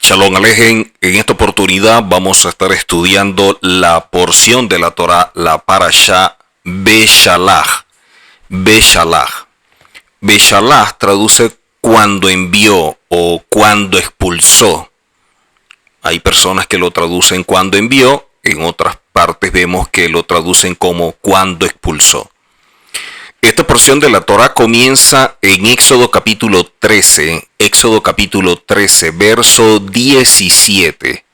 Shalom Alejen, en esta oportunidad vamos a estar estudiando la porción de la Torah, la Parashá Beshalach. Beshalach. Beshalach traduce cuando envió o cuando expulsó. Hay personas que lo traducen cuando envió, en otras partes vemos que lo traducen como cuando expulsó. Esta porción de la Torah comienza en Éxodo capítulo 13, verso 17.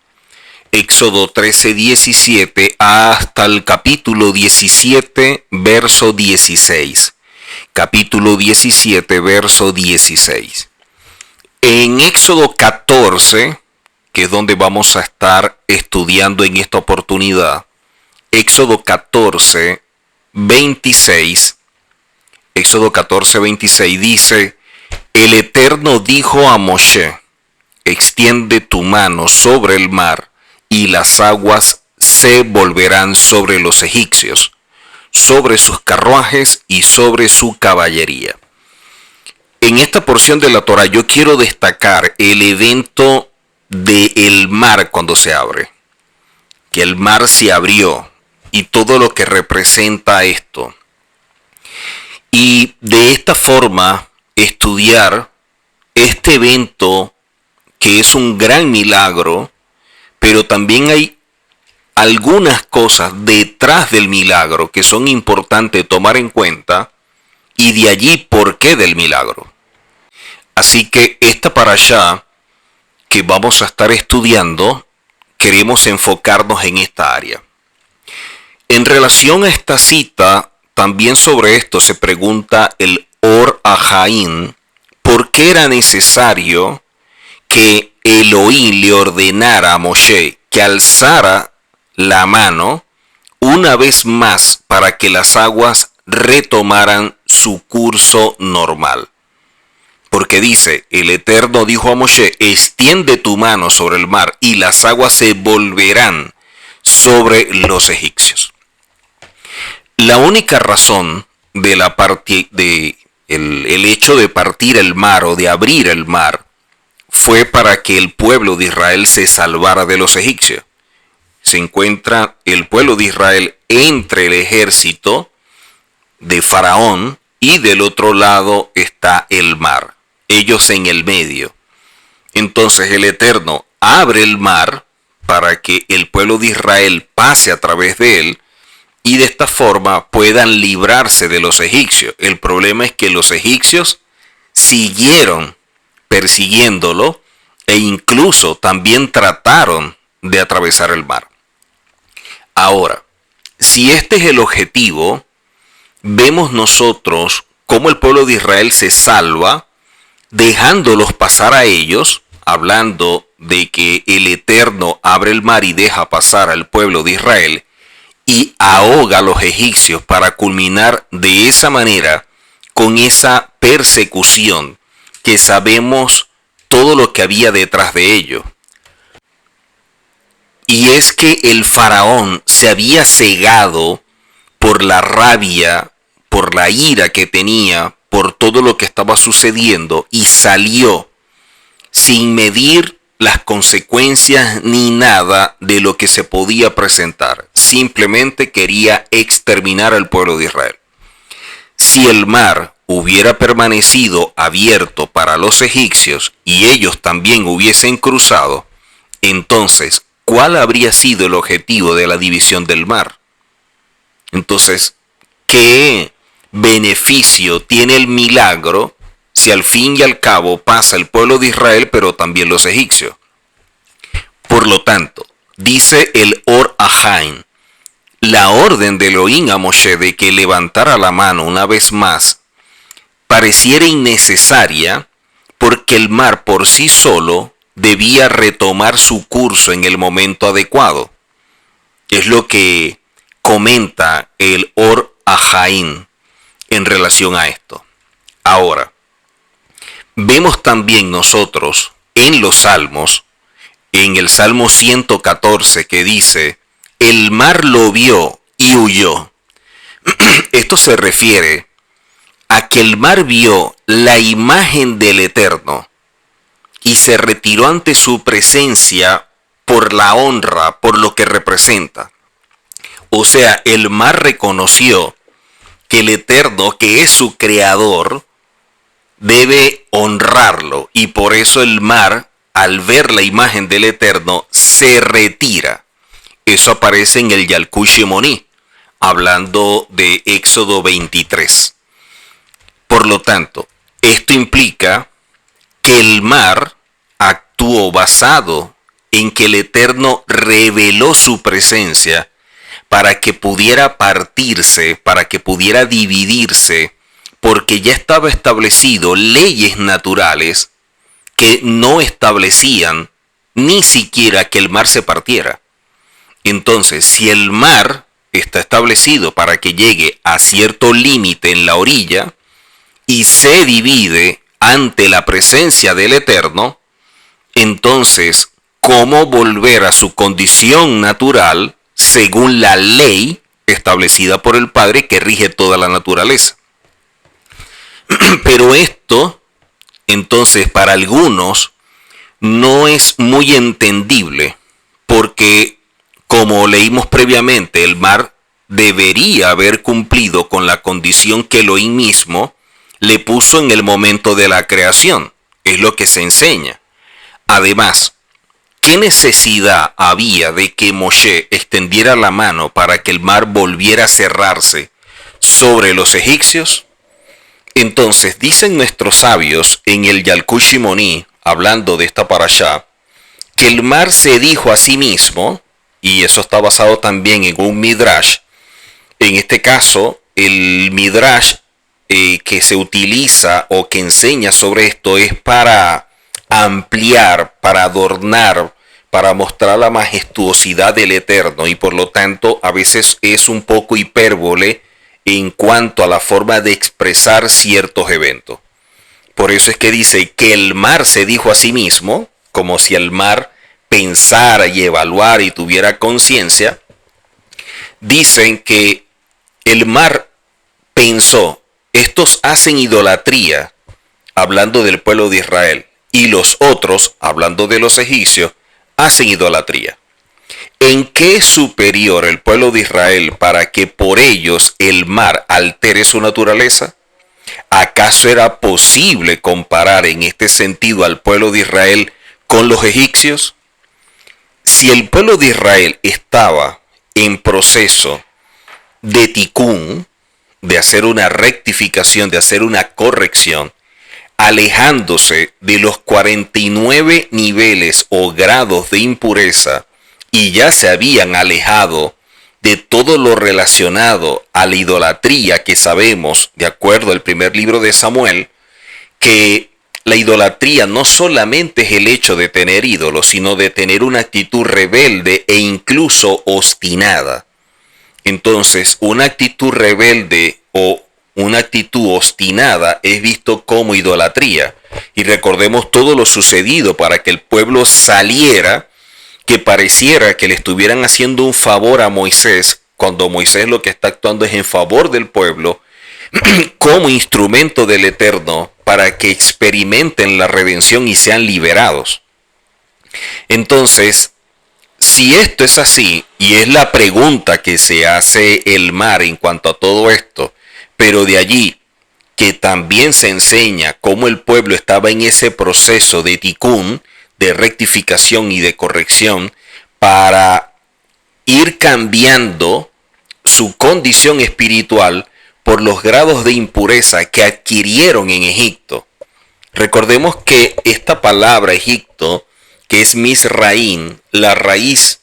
Éxodo 13, 17 hasta el capítulo 17, verso 16. Capítulo 17, verso 16. En Éxodo 14, que es donde vamos a estar estudiando en esta oportunidad, Éxodo 14, 26. Éxodo 14, 26 dice: El Eterno dijo a Moshe: extiende tu mano sobre el mar, y las aguas se volverán sobre los egipcios, sobre sus carruajes y sobre su caballería. En esta porción de la Torah yo quiero destacar el evento del mar cuando se abre. Que el mar se abrió y todo lo que representa esto. Y de esta forma estudiar este evento que es un gran milagro, pero también hay algunas cosas detrás del milagro que son importantes tomar en cuenta, y de allí por qué del milagro. Así que esta parashá que vamos a estar estudiando, queremos enfocarnos en esta área. En relación a esta cita, también sobre esto se pregunta el Or HaHaim, ¿por qué era necesario que Elohim le ordenara a Moshe que alzara la mano una vez más para que las aguas retomaran su curso normal? Porque dice, el Eterno dijo a Moshe: extiende tu mano sobre el mar y las aguas se volverán sobre los egipcios. La única razón de el hecho de partir el mar o de abrir el mar fue para que el pueblo de Israel se salvara de los egipcios. Se encuentra el pueblo de Israel entre el ejército de Faraón y del otro lado está el mar. Ellos en el medio. Entonces el Eterno abre el mar para que el pueblo de Israel pase a través de él y de esta forma puedan librarse de los egipcios. El problema es que los egipcios siguieron persiguiéndolo e incluso también trataron de atravesar el mar. Ahora, si este es el objetivo, vemos nosotros cómo el pueblo de Israel se salva dejándolos pasar a ellos, hablando de que el Eterno abre el mar y deja pasar al pueblo de Israel y ahoga a los egipcios para culminar de esa manera con esa persecución que sabemos todo lo que había detrás de ello. Y es que el faraón se había cegado por la rabia, por la ira que tenía, por todo lo que estaba sucediendo, y salió sin medir las consecuencias ni nada de lo que se podía presentar. Simplemente quería exterminar al pueblo de Israel. Si el mar hubiera permanecido abierto para los egipcios y ellos también hubiesen cruzado, entonces, ¿cuál habría sido el objetivo de la división del mar? Entonces, ¿qué beneficio tiene el milagro si al fin y al cabo pasa el pueblo de Israel, pero también los egipcios? Por lo tanto, dice el Or HaHaim, la orden de Elohim a Moshe de que levantara la mano una vez más pareciera innecesaria, porque el mar por sí solo debía retomar su curso en el momento adecuado. Es lo que comenta el Or HaHaim en relación a esto. Ahora, vemos también nosotros en los Salmos, en el Salmo 114, que dice: el mar lo vio y huyó. Esto se refiere a que el mar vio la imagen del Eterno, y se retiró ante su presencia por la honra, por lo que representa. O sea, el mar reconoció que el Eterno, que es su creador, debe honrarlo, y por eso el mar, al ver la imagen del Eterno, se retira. Eso aparece en el Yalkut Shimoní, hablando de Éxodo 23. Por lo tanto, esto implica que el mar actuó basado en que el Eterno reveló su presencia para que pudiera partirse, para que pudiera dividirse, porque ya estaba establecido leyes naturales que no establecían ni siquiera que el mar se partiera. Entonces, si el mar está establecido para que llegue a cierto límite en la orilla y se divide ante la presencia del Eterno, entonces, ¿cómo volver a su condición natural según la ley establecida por el Padre que rige toda la naturaleza? Pero esto, entonces, para algunos no es muy entendible, porque, como leímos previamente, el mar debería haber cumplido con la condición que Elohim mismo le puso en el momento de la creación. Es lo que se enseña. Además, ¿qué necesidad había de que Moshe extendiera la mano para que el mar volviera a cerrarse sobre los egipcios? Entonces, dicen nuestros sabios en el Yalkut Shimoní, hablando de esta parashá, que el mar se dijo a sí mismo, y eso está basado también en un midrash. En este caso, el midrash que se utiliza o que enseña sobre esto es para ampliar, para adornar, para mostrar la majestuosidad del Eterno, y por lo tanto a veces es un poco hipérbole en cuanto a la forma de expresar ciertos eventos. Por eso es que dice que el mar se dijo a sí mismo, como si el mar pensara y evaluara y tuviera conciencia. Dicen que el mar pensó, estos hacen idolatría, hablando del pueblo de Israel, y los otros, hablando de los egipcios, hacen idolatría. ¿En qué es superior el pueblo de Israel para que por ellos el mar altere su naturaleza? ¿Acaso era posible comparar en este sentido al pueblo de Israel con los egipcios? Si el pueblo de Israel estaba en proceso de tikún, de hacer una rectificación, de hacer una corrección, alejándose de los 49 niveles o grados de impureza, y ya se habían alejado de todo lo relacionado a la idolatría, que sabemos, de acuerdo al primer libro de Samuel, que la idolatría no solamente es el hecho de tener ídolos, sino de tener una actitud rebelde e incluso obstinada. Entonces, una actitud rebelde o una actitud obstinada es visto como idolatría. Y recordemos todo lo sucedido para que el pueblo saliera, que pareciera que le estuvieran haciendo un favor a Moisés, cuando Moisés lo que está actuando es en favor del pueblo, como instrumento del Eterno, para que experimenten la redención y sean liberados. Entonces, si esto es así, y es la pregunta que se hace el mar en cuanto a todo esto, pero de allí que también se enseña cómo el pueblo estaba en ese proceso de tikún, de rectificación y de corrección, para ir cambiando su condición espiritual por los grados de impureza que adquirieron en Egipto. Recordemos que esta palabra Egipto, que es Misraín, la raíz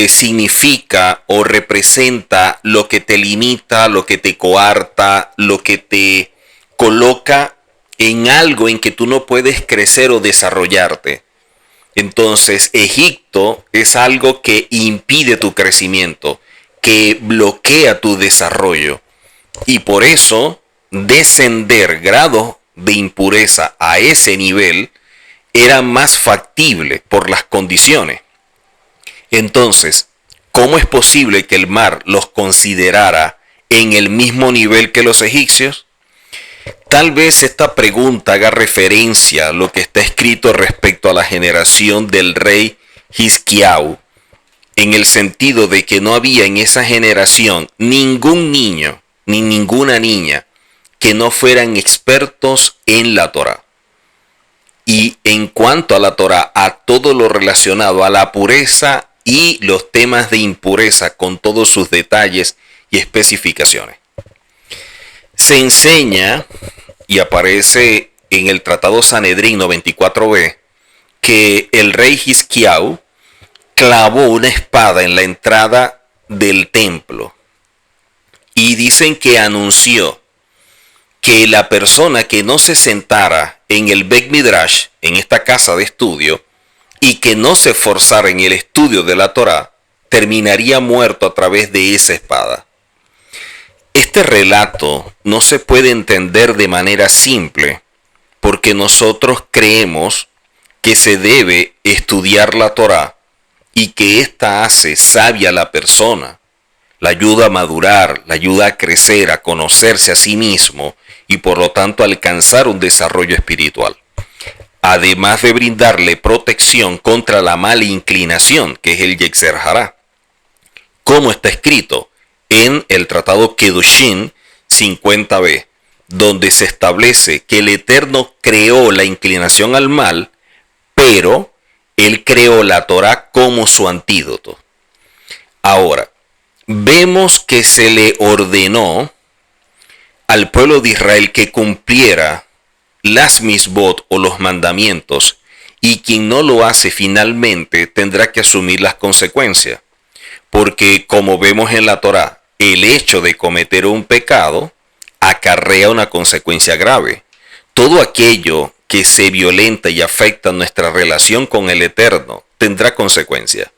significa o representa lo que te limita, lo que te coarta, lo que te coloca en algo en que tú no puedes crecer o desarrollarte. Entonces, Egipto es algo que impide tu crecimiento, que bloquea tu desarrollo. Y por eso, descender grado de impureza a ese nivel era más factible por las condiciones. Entonces, ¿cómo es posible que el mar los considerara en el mismo nivel que los egipcios? Tal vez esta pregunta haga referencia a lo que está escrito respecto a la generación del rey Hizkiau, en el sentido de que no había en esa generación ningún niño ni ninguna niña que no fueran expertos en la Torá. Y en cuanto a la Torá, a todo lo relacionado a la pureza y los temas de impureza con todos sus detalles y especificaciones. Se enseña y aparece en el Tratado Sanedrín 94b que el rey Hizkiau clavó una espada en la entrada del templo y dicen que anunció que la persona que no se sentara en el Bet Midrash, en esta casa de estudio, y que no se esforzara en el estudio de la Torá, terminaría muerto a través de esa espada. Este relato no se puede entender de manera simple porque nosotros creemos que se debe estudiar la Torá y que ésta hace sabia a la persona, la ayuda a madurar, la ayuda a crecer, a conocerse a sí mismo y por lo tanto alcanzar un desarrollo espiritual. Además de brindarle protección contra la mala inclinación, que es el Yetzer Hará. Como está escrito en el Tratado Kedushin 50b, donde se establece que el Eterno creó la inclinación al mal, pero Él creó la Torá como su antídoto. Ahora, vemos que se le ordenó al pueblo de Israel que cumpliera las misbot o los mandamientos, y quien no lo hace finalmente tendrá que asumir las consecuencias. Porque como vemos en la Torá, el hecho de cometer un pecado acarrea una consecuencia grave. Todo aquello que se violenta y afecta nuestra relación con el Eterno tendrá consecuencias.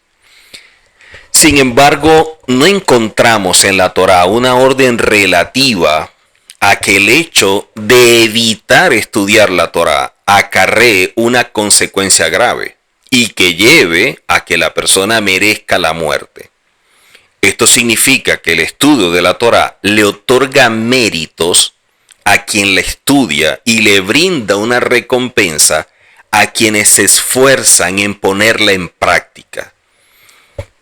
Sin embargo, no encontramos en la Torá una orden relativa a que el hecho de evitar estudiar la Torá acarree una consecuencia grave y que lleve a que la persona merezca la muerte. Esto significa que el estudio de la Torá le otorga méritos a quien la estudia y le brinda una recompensa a quienes se esfuerzan en ponerla en práctica.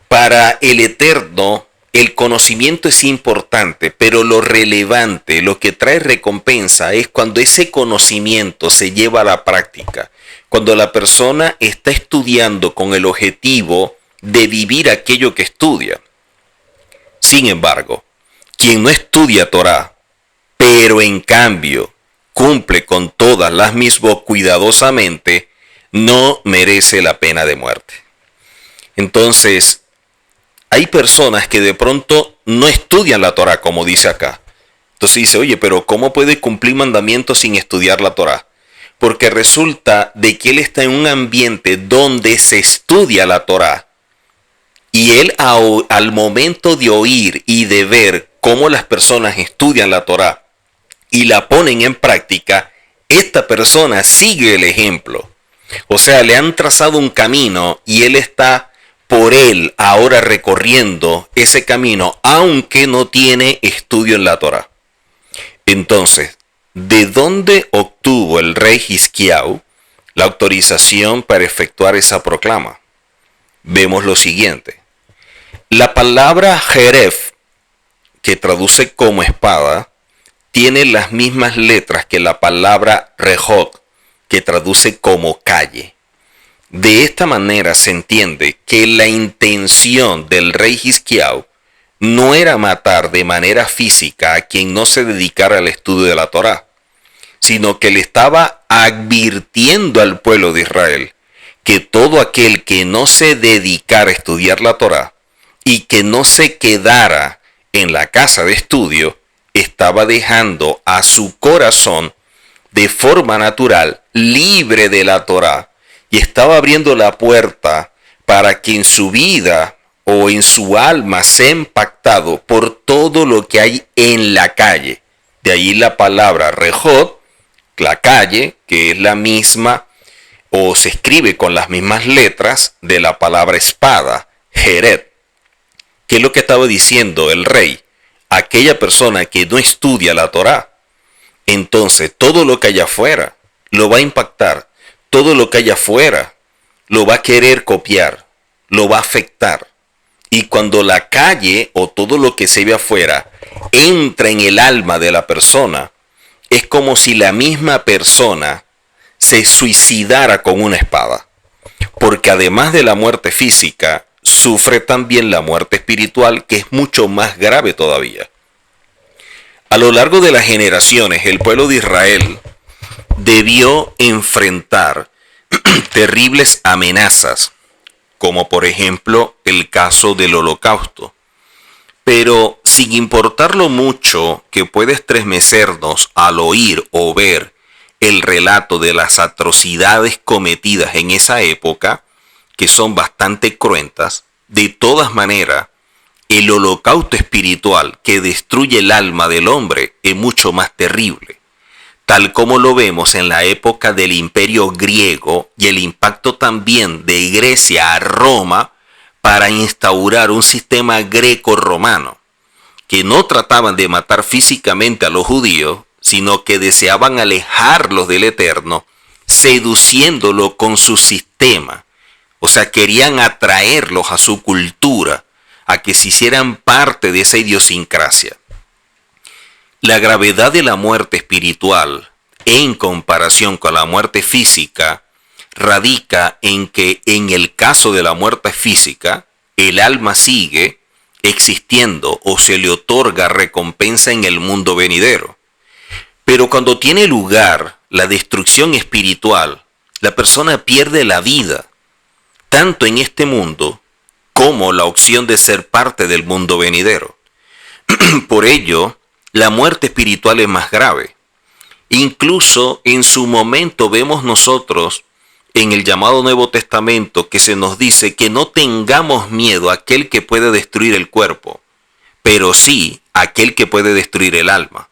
Para el Eterno, el conocimiento es importante, pero lo relevante, lo que trae recompensa es cuando ese conocimiento se lleva a la práctica, cuando la persona está estudiando con el objetivo de vivir aquello que estudia. Sin embargo, quien no estudia Torá, pero en cambio cumple con todas las misbot cuidadosamente, no merece la pena de muerte. Entonces, hay personas que de pronto no estudian la Torá, como dice acá. Entonces dice, oye, pero ¿cómo puede cumplir mandamientos sin estudiar la Torá? Porque resulta de que él está en un ambiente donde se estudia la Torá. Y él al momento de oír y de ver cómo las personas estudian la Torá y la ponen en práctica, esta persona sigue el ejemplo. O sea, le han trazado un camino y él está por él ahora recorriendo ese camino, aunque no tiene estudio en la Torá. Entonces, ¿de dónde obtuvo el rey Hizkiau la autorización para efectuar esa proclama? Vemos lo siguiente. La palabra Jeref, que traduce como espada, tiene las mismas letras que la palabra Rejot, que traduce como calle. De esta manera se entiende que la intención del rey Hizkiau no era matar de manera física a quien no se dedicara al estudio de la Torá, sino que le estaba advirtiendo al pueblo de Israel que todo aquel que no se dedicara a estudiar la Torá y que no se quedara en la casa de estudio, estaba dejando a su corazón de forma natural libre de la Torá y estaba abriendo la puerta para que en su vida o en su alma sea impactado por todo lo que hay en la calle. De ahí la palabra Rejot, la calle, que es la misma o se escribe con las mismas letras de la palabra espada, Jeret. ¿Qué es lo que estaba diciendo el rey? Aquella persona que no estudia la Torá, entonces todo lo que haya afuera lo va a impactar, todo lo que haya afuera lo va a querer copiar, lo va a afectar. Y cuando la calle o todo lo que se ve afuera entra en el alma de la persona, es como si la misma persona se suicidara con una espada. Porque además de la muerte física, sufre también la muerte espiritual, que es mucho más grave todavía. A lo largo de las generaciones, el pueblo de Israel debió enfrentar terribles amenazas, como por ejemplo el caso del Holocausto. Pero sin importar lo mucho que puede estremecernos al oír o ver el relato de las atrocidades cometidas en esa época, que son bastante cruentas, de todas maneras, el holocausto espiritual que destruye el alma del hombre es mucho más terrible, tal como lo vemos en la época del Imperio griego y el impacto también de Grecia a Roma para instaurar un sistema greco-romano, que no trataban de matar físicamente a los judíos, sino que deseaban alejarlos del Eterno, seduciéndolo con su sistema. O sea, querían atraerlos a su cultura, a que se hicieran parte de esa idiosincrasia. La gravedad de la muerte espiritual, en comparación con la muerte física, radica en que en el caso de la muerte física, el alma sigue existiendo o se le otorga recompensa en el mundo venidero. Pero cuando tiene lugar la destrucción espiritual, la persona pierde la vida, tanto en este mundo como la opción de ser parte del mundo venidero. Por ello, la muerte espiritual es más grave. Incluso en su momento vemos nosotros en el llamado Nuevo Testamento que se nos dice que no tengamos miedo a aquel que puede destruir el cuerpo, pero sí a aquel que puede destruir el alma.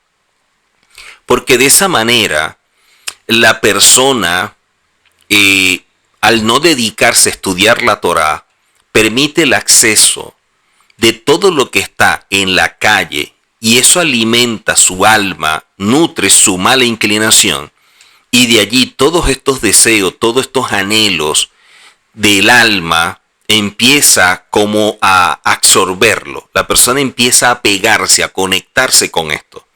Porque de esa manera la persona, al no dedicarse a estudiar la Torá, permite el acceso de todo lo que está en la calle, y eso alimenta su alma, nutre su mala inclinación, y de allí todos estos deseos, todos estos anhelos del alma empieza como a absorberlo. La persona empieza a pegarse, a conectarse con esto.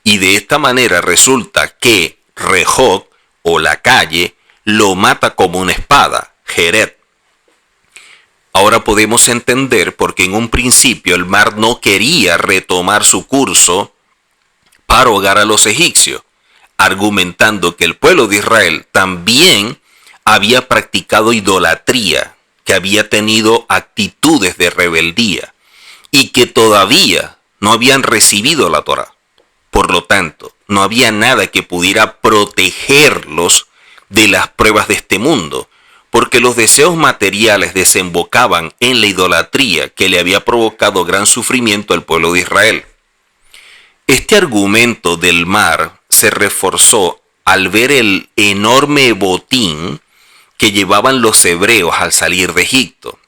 Y de esta manera resulta que Rehob, o la calle, lo mata como una espada, Jeret. Ahora podemos entender por qué en un principio el mar no quería retomar su curso para ahogar a los egipcios, argumentando que el pueblo de Israel también había practicado idolatría, que había tenido actitudes de rebeldía y que todavía no habían recibido la Torá. Por lo tanto, no había nada que pudiera protegerlos de las pruebas de este mundo, porque los deseos materiales desembocaban en la idolatría que le había provocado gran sufrimiento al pueblo de Israel. Este argumento del mar se reforzó al ver el enorme botín que llevaban los hebreos al salir de Egipto,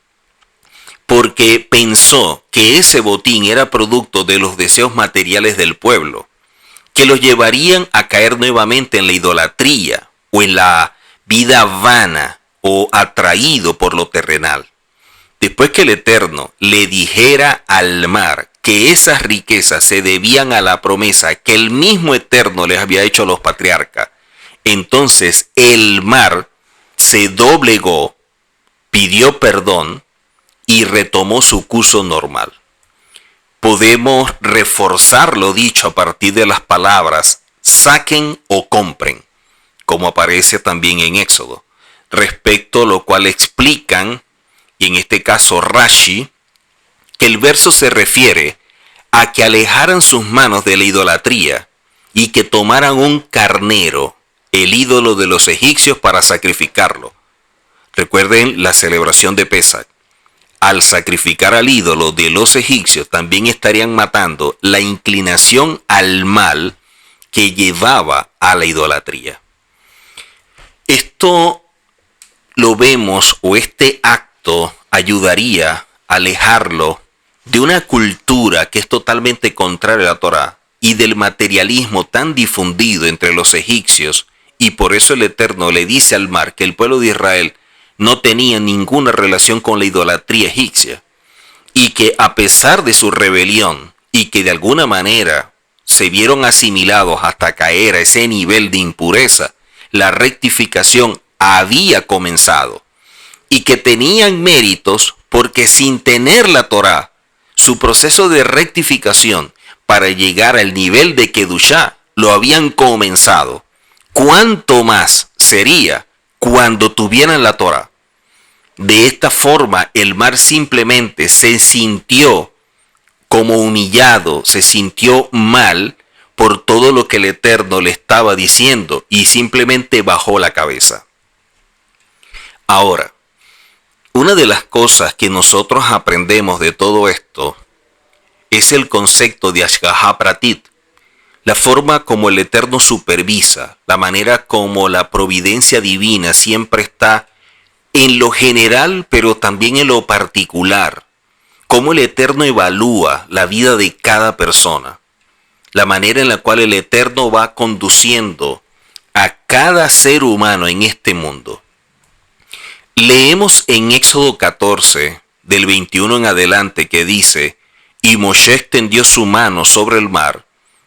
porque pensó que ese botín era producto de los deseos materiales del pueblo, que los llevarían a caer nuevamente en la idolatría o en la vida vana o atraído por lo terrenal. Después que el Eterno le dijera al mar que esas riquezas se debían a la promesa que el mismo Eterno les había hecho a los patriarcas, entonces el mar se doblegó, pidió perdón y retomó su curso normal. Podemos reforzar lo dicho a partir de las palabras saquen o compren, como aparece también en Éxodo, respecto a lo cual explican, y en este caso Rashi, que el verso se refiere a que alejaran sus manos de la idolatría y que tomaran un carnero, el ídolo de los egipcios, para sacrificarlo. Recuerden la celebración de Pesach. Al sacrificar al ídolo de los egipcios también estarían matando la inclinación al mal que llevaba a la idolatría. Esto lo vemos, o este acto ayudaría a alejarlo de una cultura que es totalmente contraria a la Torá, y del materialismo tan difundido entre los egipcios, y por eso el Eterno le dice al mar que el pueblo de Israel no tenía ninguna relación con la idolatría egipcia, y que a pesar de su rebelión, y que de alguna manera se vieron asimilados hasta caer a ese nivel de impureza, la rectificación había comenzado, y que tenían méritos porque sin tener la Torá, su proceso de rectificación para llegar al nivel de Kedushá lo habían comenzado. ¿Cuánto más sería cuando tuvieran la Torá? De esta forma, el mar simplemente se sintió como humillado, se sintió mal por todo lo que el Eterno le estaba diciendo y simplemente bajó la cabeza. Ahora, una de las cosas que nosotros aprendemos de todo esto es el concepto de Ashgaha Pratit, la forma como el Eterno supervisa, la manera como la providencia divina siempre está en lo general, pero también en lo particular, cómo el Eterno evalúa la vida de cada persona, la manera en la cual el Eterno va conduciendo a cada ser humano en este mundo. Leemos en Éxodo 14, del 21 en adelante, que dice: y Moshe extendió su mano sobre el mar,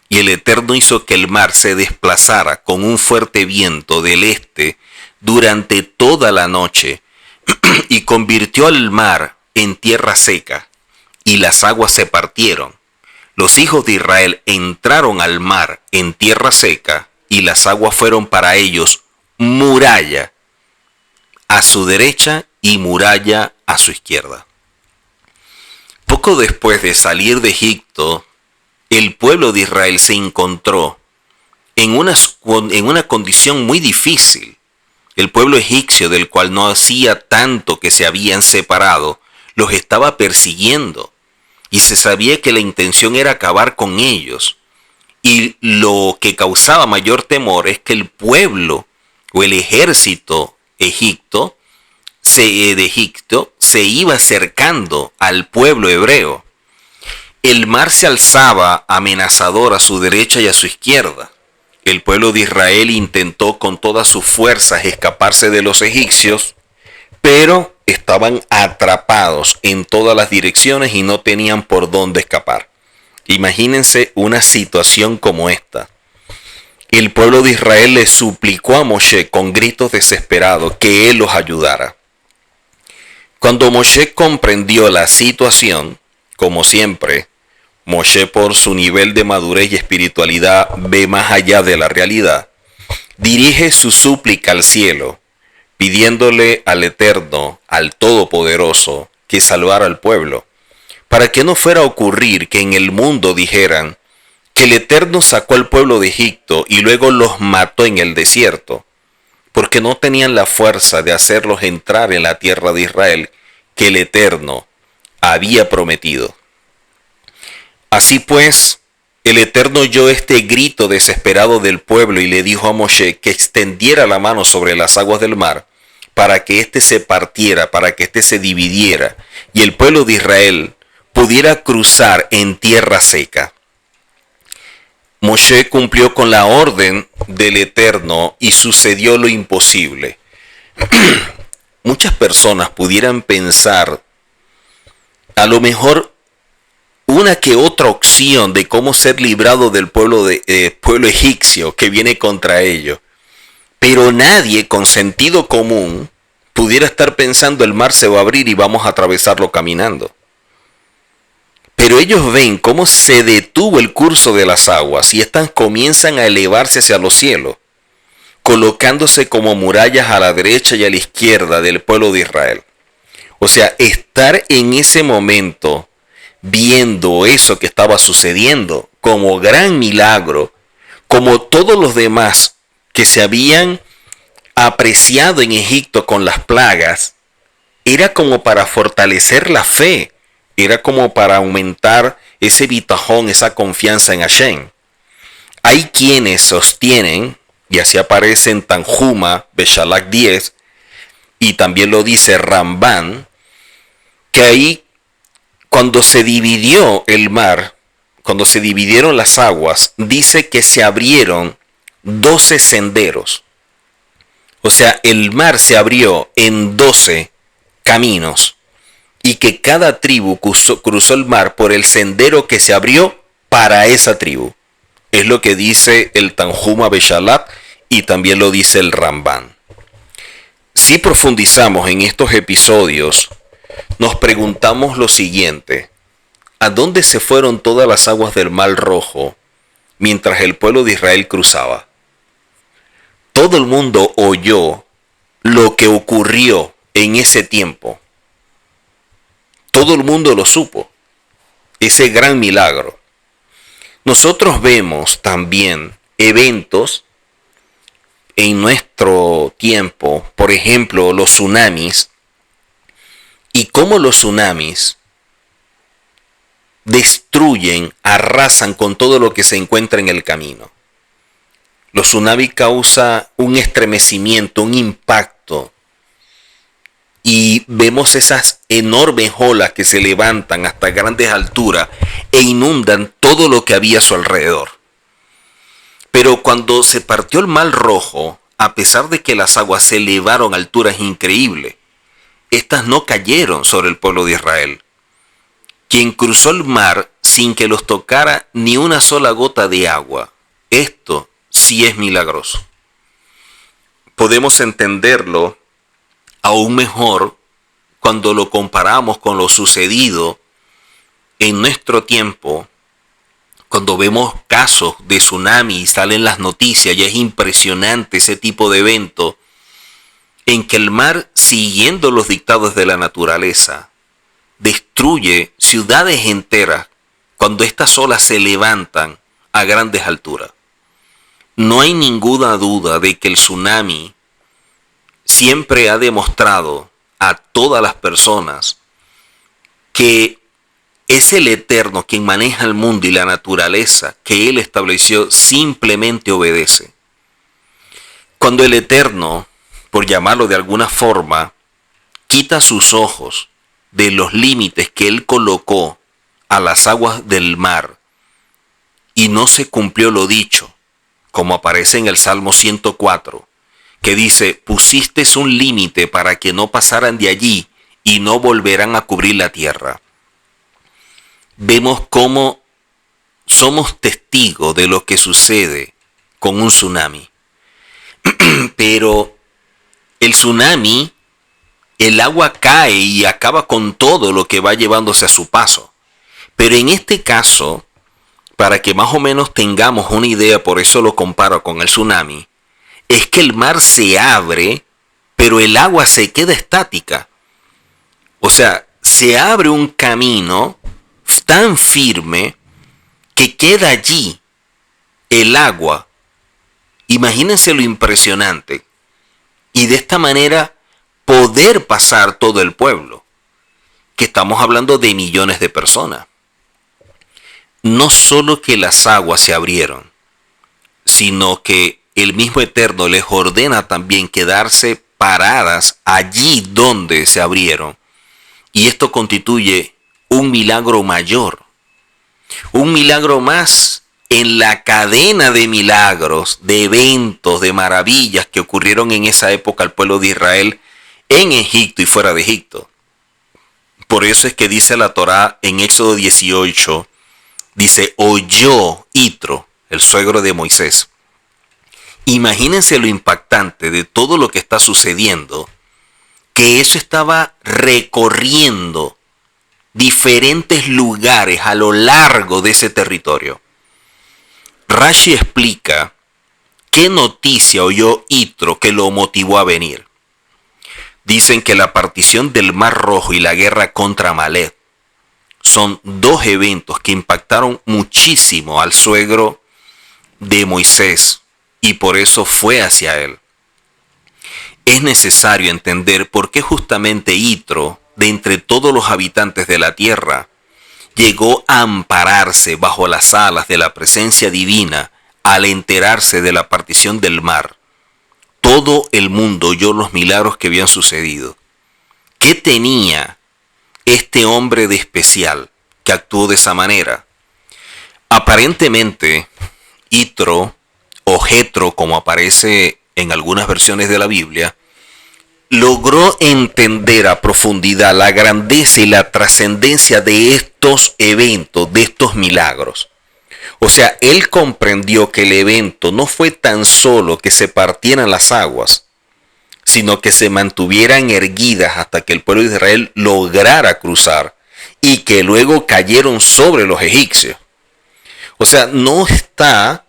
y el Eterno hizo que el mar se desplazara con un fuerte viento del este durante toda la noche, y convirtió al mar en tierra seca, y las aguas se partieron. Los hijos de Israel entraron al mar en tierra seca, y las aguas fueron para ellos muralla a su derecha y muralla a su izquierda. Poco después de salir de Egipto, el pueblo de Israel se encontró en una condición muy difícil. El pueblo egipcio, del cual no hacía tanto que se habían separado, los estaba persiguiendo, y se sabía que la intención era acabar con ellos. Y lo que causaba mayor temor es que el pueblo o el ejército de Egipto se iba acercando al pueblo hebreo. El mar se alzaba amenazador a su derecha y a su izquierda. El pueblo de Israel intentó con todas sus fuerzas escaparse de los egipcios, pero estaban atrapados en todas las direcciones y no tenían por dónde escapar. Imagínense una situación como esta. El pueblo de Israel le suplicó a Moshe con gritos desesperados que él los ayudara. Cuando Moshe comprendió la situación, como siempre, Moshe, por su nivel de madurez y espiritualidad, ve más allá de la realidad, dirige su súplica al cielo, pidiéndole al Eterno, al Todopoderoso, que salvara al pueblo, para que no fuera a ocurrir que en el mundo dijeran que el Eterno sacó al pueblo de Egipto y luego los mató en el desierto, porque no tenían la fuerza de hacerlos entrar en la tierra de Israel que el Eterno había prometido. Así pues, el Eterno oyó este grito desesperado del pueblo y le dijo a Moshe que extendiera la mano sobre las aguas del mar para que éste se partiera, para que éste se dividiera y el pueblo de Israel pudiera cruzar en tierra seca. Moshe cumplió con la orden del Eterno y sucedió lo imposible. Muchas personas pudieran pensar, a lo mejor, una que otra opción de cómo ser librado del pueblo egipcio que viene contra ellos. Pero nadie con sentido común pudiera estar pensando el mar se va a abrir y vamos a atravesarlo caminando. Pero ellos ven cómo se detuvo el curso de las aguas y estas comienzan a elevarse hacia los cielos, colocándose como murallas a la derecha y a la izquierda del pueblo de Israel. O sea, estar en ese momento viendo eso que estaba sucediendo como gran milagro, como todos los demás que se habían apreciado en Egipto con las plagas, era como para fortalecer la fe. Era como para aumentar ese bitajón, esa confianza en Hashem. Hay quienes sostienen, y así aparece en Tanjuma, Beshalach 10, y también lo dice Ramban, que ahí cuando se dividió el mar, cuando se dividieron las aguas, dice que se abrieron 12 senderos. O sea, el mar se abrió en 12 caminos y que cada tribu cruzó el mar por el sendero que se abrió para esa tribu. Es lo que dice el Tanjuma Beshalat y también lo dice el Ramban. Si profundizamos en estos episodios, nos preguntamos lo siguiente: ¿a dónde se fueron todas las aguas del Mar Rojo mientras el pueblo de Israel cruzaba? Todo el mundo oyó lo que ocurrió en ese tiempo. Todo el mundo lo supo, ese gran milagro. Nosotros vemos también eventos en nuestro tiempo, por ejemplo, los tsunamis, y cómo los tsunamis destruyen, arrasan con todo lo que se encuentra en el camino. Los tsunamis causan un estremecimiento, un impacto, y vemos esas enormes olas que se levantan hasta grandes alturas e inundan todo lo que había a su alrededor. Pero cuando se partió el Mar Rojo, a pesar de que las aguas se elevaron a alturas increíbles, estas no cayeron sobre el pueblo de Israel, quien cruzó el mar sin que los tocara ni una sola gota de agua. Esto sí es milagroso. Podemos entenderlo aún mejor cuando lo comparamos con lo sucedido en nuestro tiempo, cuando vemos casos de tsunami y salen las noticias, y es impresionante ese tipo de evento en que el mar, siguiendo los dictados de la naturaleza, destruye ciudades enteras cuando estas olas se levantan a grandes alturas. No hay ninguna duda de que el tsunami siempre ha demostrado a todas las personas que es el Eterno quien maneja el mundo y la naturaleza que Él estableció simplemente obedece. Cuando el Eterno, por llamarlo de alguna forma, quita sus ojos de los límites que Él colocó a las aguas del mar y no se cumplió lo dicho, como aparece en el Salmo 104, que dice: pusiste un límite para que no pasaran de allí y no volverán a cubrir la tierra. Vemos cómo somos testigos de lo que sucede con un tsunami. Pero el tsunami, el agua cae y acaba con todo lo que va llevándose a su paso. Pero en este caso, para que más o menos tengamos una idea, por eso lo comparo con el tsunami, es que el mar se abre, pero el agua se queda estática. O sea, se abre un camino tan firme que queda allí el agua. Imagínense lo impresionante. Y de esta manera poder pasar todo el pueblo, que estamos hablando de millones de personas. No solo que las aguas se abrieron, sino que el mismo Eterno les ordena también quedarse paradas allí donde se abrieron. Y esto constituye un milagro mayor, un milagro más en la cadena de milagros, de eventos, de maravillas que ocurrieron en esa época al pueblo de Israel en Egipto y fuera de Egipto. Por eso es que dice la Torá en Éxodo 18, dice: oyó Yitro, el suegro de Moisés. Imagínense lo impactante de todo lo que está sucediendo, que eso estaba recorriendo diferentes lugares a lo largo de ese territorio. Rashi explica qué noticia oyó Yitro que lo motivó a venir. Dicen que la partición del Mar Rojo y la guerra contra Amalek son dos eventos que impactaron muchísimo al suegro de Moisés y por eso fue hacia él. Es necesario entender por qué justamente Yitro, de entre todos los habitantes de la tierra, llegó a ampararse bajo las alas de la presencia divina al enterarse de la partición del mar. Todo el mundo oyó los milagros que habían sucedido. ¿Qué tenía este hombre de especial que actuó de esa manera? Aparentemente, Yitro o Jetro, como aparece en algunas versiones de la Biblia, logró entender a profundidad la grandeza y la trascendencia de estos eventos, de estos milagros. O sea, él comprendió que el evento no fue tan solo que se partieran las aguas, sino que se mantuvieran erguidas hasta que el pueblo de Israel lograra cruzar y que luego cayeron sobre los egipcios. O sea, no está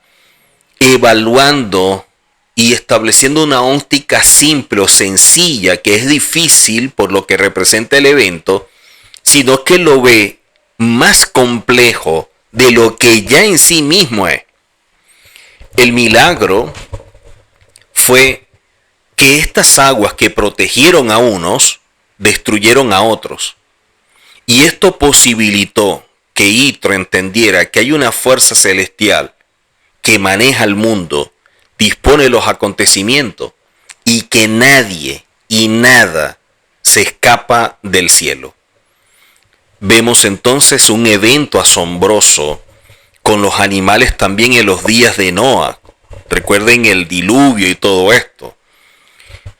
evaluando y estableciendo una óptica simple o sencilla, que es difícil por lo que representa el evento, sino que lo ve más complejo de lo que ya en sí mismo es. El milagro fue que estas aguas que protegieron a unos, destruyeron a otros. Y esto posibilitó que Yitro entendiera que hay una fuerza celestial que maneja el mundo, dispone los acontecimientos y que nadie y nada se escapa del cielo. Vemos entonces un evento asombroso con los animales también en los días de Noa. Recuerden el diluvio y todo esto.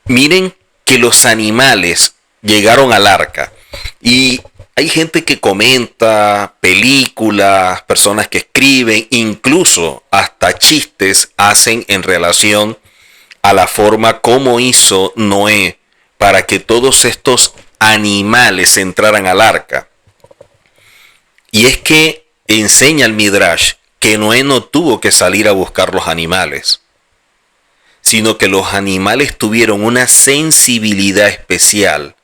Miren que los animales llegaron al arca y hay gente que comenta, películas, personas que escriben, incluso hasta chistes hacen en relación a la forma como hizo Noé para que todos estos animales entraran al arca. Y es que enseña el Midrash que Noé no tuvo que salir a buscar los animales, sino que los animales tuvieron una sensibilidad especial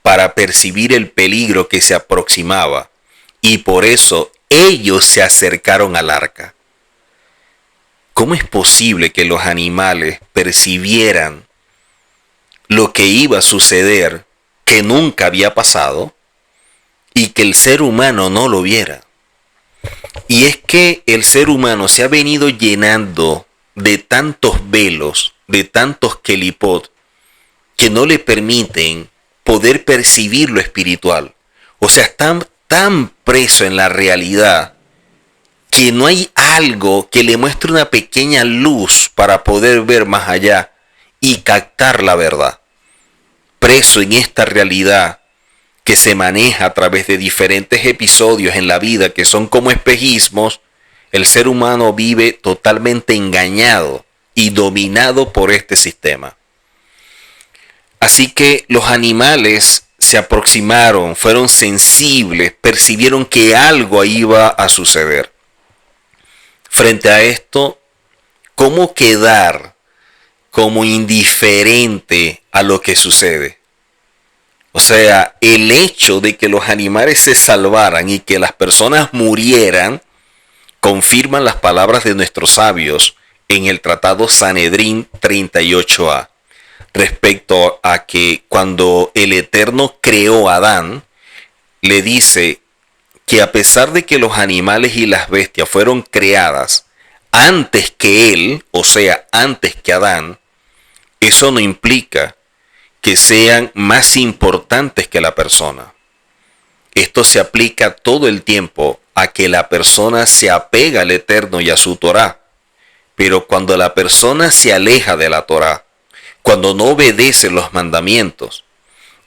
para percibir el peligro que se aproximaba, y por eso ellos se acercaron al arca. ¿Cómo es posible que los animales percibieran lo que iba a suceder, que nunca había pasado, y que el ser humano no lo viera? Y es que el ser humano se ha venido llenando de tantos velos, de tantos kelipot, que no le permiten poder percibir lo espiritual. O sea, está tan preso en la realidad que no hay algo que le muestre una pequeña luz para poder ver más allá y captar la verdad. Preso en esta realidad que se maneja a través de diferentes episodios en la vida que son como espejismos, el ser humano vive totalmente engañado y dominado por este sistema. Así que los animales se aproximaron, fueron sensibles, percibieron que algo iba a suceder. Frente a esto, ¿cómo quedar como indiferente a lo que sucede? O sea, el hecho de que los animales se salvaran y que las personas murieran confirman las palabras de nuestros sabios en el tratado Sanedrín 38a. Respecto a que cuando el Eterno creó a Adán, le dice que a pesar de que los animales y las bestias fueron creadas antes que él, o sea, antes que Adán, eso no implica que sean más importantes que la persona. Esto se aplica todo el tiempo a que la persona se apega al Eterno y a su Torá. Pero cuando la persona se aleja de la Torá, cuando no obedece los mandamientos,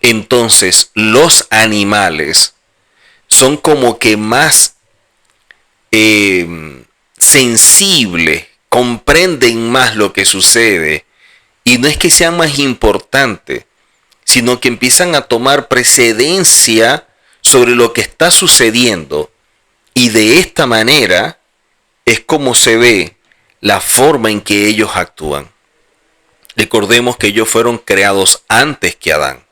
entonces los animales son como que más sensibles, comprenden más lo que sucede, y no es que sean más importantes, sino que empiezan a tomar precedencia sobre lo que está sucediendo, y de esta manera es como se ve la forma en que ellos actúan. Recordemos que ellos fueron creados antes que Adán.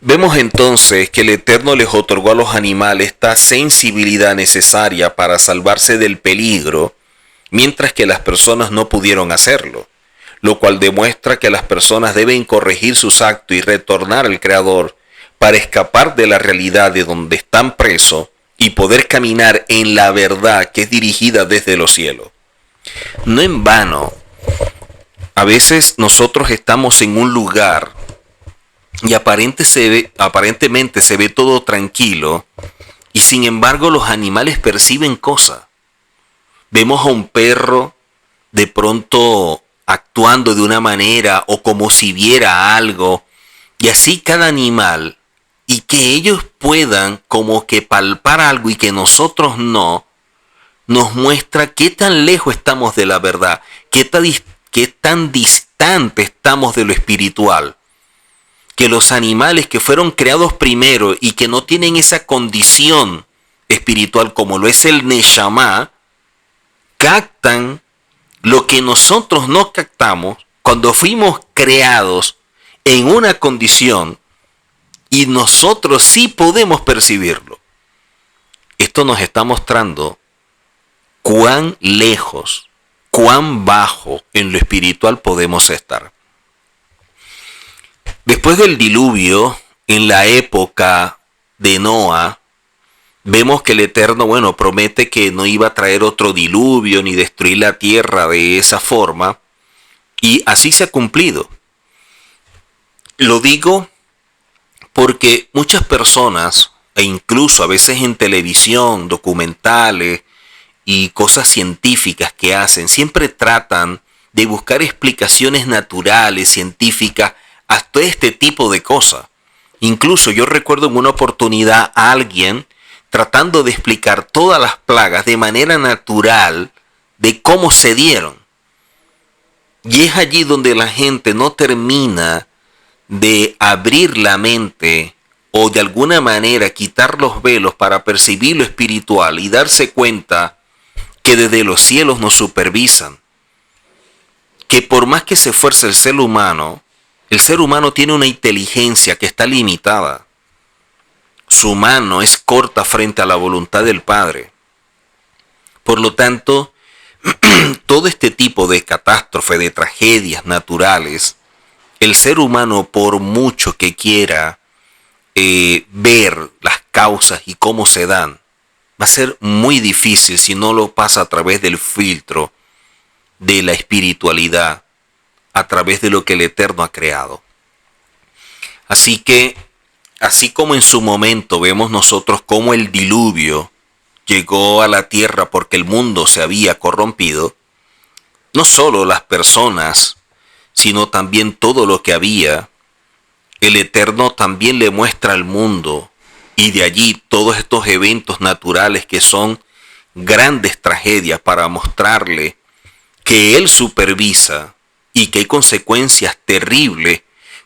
Vemos entonces que el Eterno les otorgó a los animales esta sensibilidad necesaria para salvarse del peligro, mientras que las personas no pudieron hacerlo, lo cual demuestra que las personas deben corregir sus actos y retornar al Creador para escapar de la realidad de donde están presos y poder caminar en la verdad que es dirigida desde los cielos. No en vano, a veces nosotros estamos en un lugar y aparentemente se ve todo tranquilo, y sin embargo los animales perciben cosas. Vemos a un perro de pronto actuando de una manera o como si viera algo, y así cada animal, y que ellos puedan como que palpar algo y que nosotros no, nos muestra qué tan lejos estamos de la verdad, qué tan distante estamos de lo espiritual. Que los animales que fueron creados primero y que no tienen esa condición espiritual como lo es el Neshama, captan lo que nosotros no captamos cuando fuimos creados en una condición y nosotros sí podemos percibirlo. Esto nos está mostrando cuán lejos, cuán bajo en lo espiritual podemos estar. Después del diluvio, en la época de Noa, vemos que el Eterno, promete que no iba a traer otro diluvio ni destruir la tierra de esa forma, y así se ha cumplido. Lo digo porque muchas personas, e incluso a veces en televisión, documentales y cosas científicas que hacen, siempre tratan de buscar explicaciones naturales, científicas, a todo este tipo de cosas. Incluso yo recuerdo en una oportunidad a alguien tratando de explicar todas las plagas de manera natural de cómo se dieron. Y es allí donde la gente no termina de abrir la mente o de alguna manera quitar los velos para percibir lo espiritual y darse cuenta que desde los cielos nos supervisan. Que por más que se esfuerce el ser humano tiene una inteligencia que está limitada. Su mano es corta frente a la voluntad del Padre. Por lo tanto, todo este tipo de catástrofe, de tragedias naturales, el ser humano, por mucho que quiera ver las causas y cómo se dan, va a ser muy difícil si no lo pasa a través del filtro de la espiritualidad, a través de lo que el Eterno ha creado. Así que, así como en su momento vemos nosotros cómo el diluvio llegó a la tierra porque el mundo se había corrompido, no solo las personas, sino también todo lo que había, el Eterno también le muestra al mundo, y de allí todos estos eventos naturales que son grandes tragedias para mostrarle que Él supervisa y que hay consecuencias terribles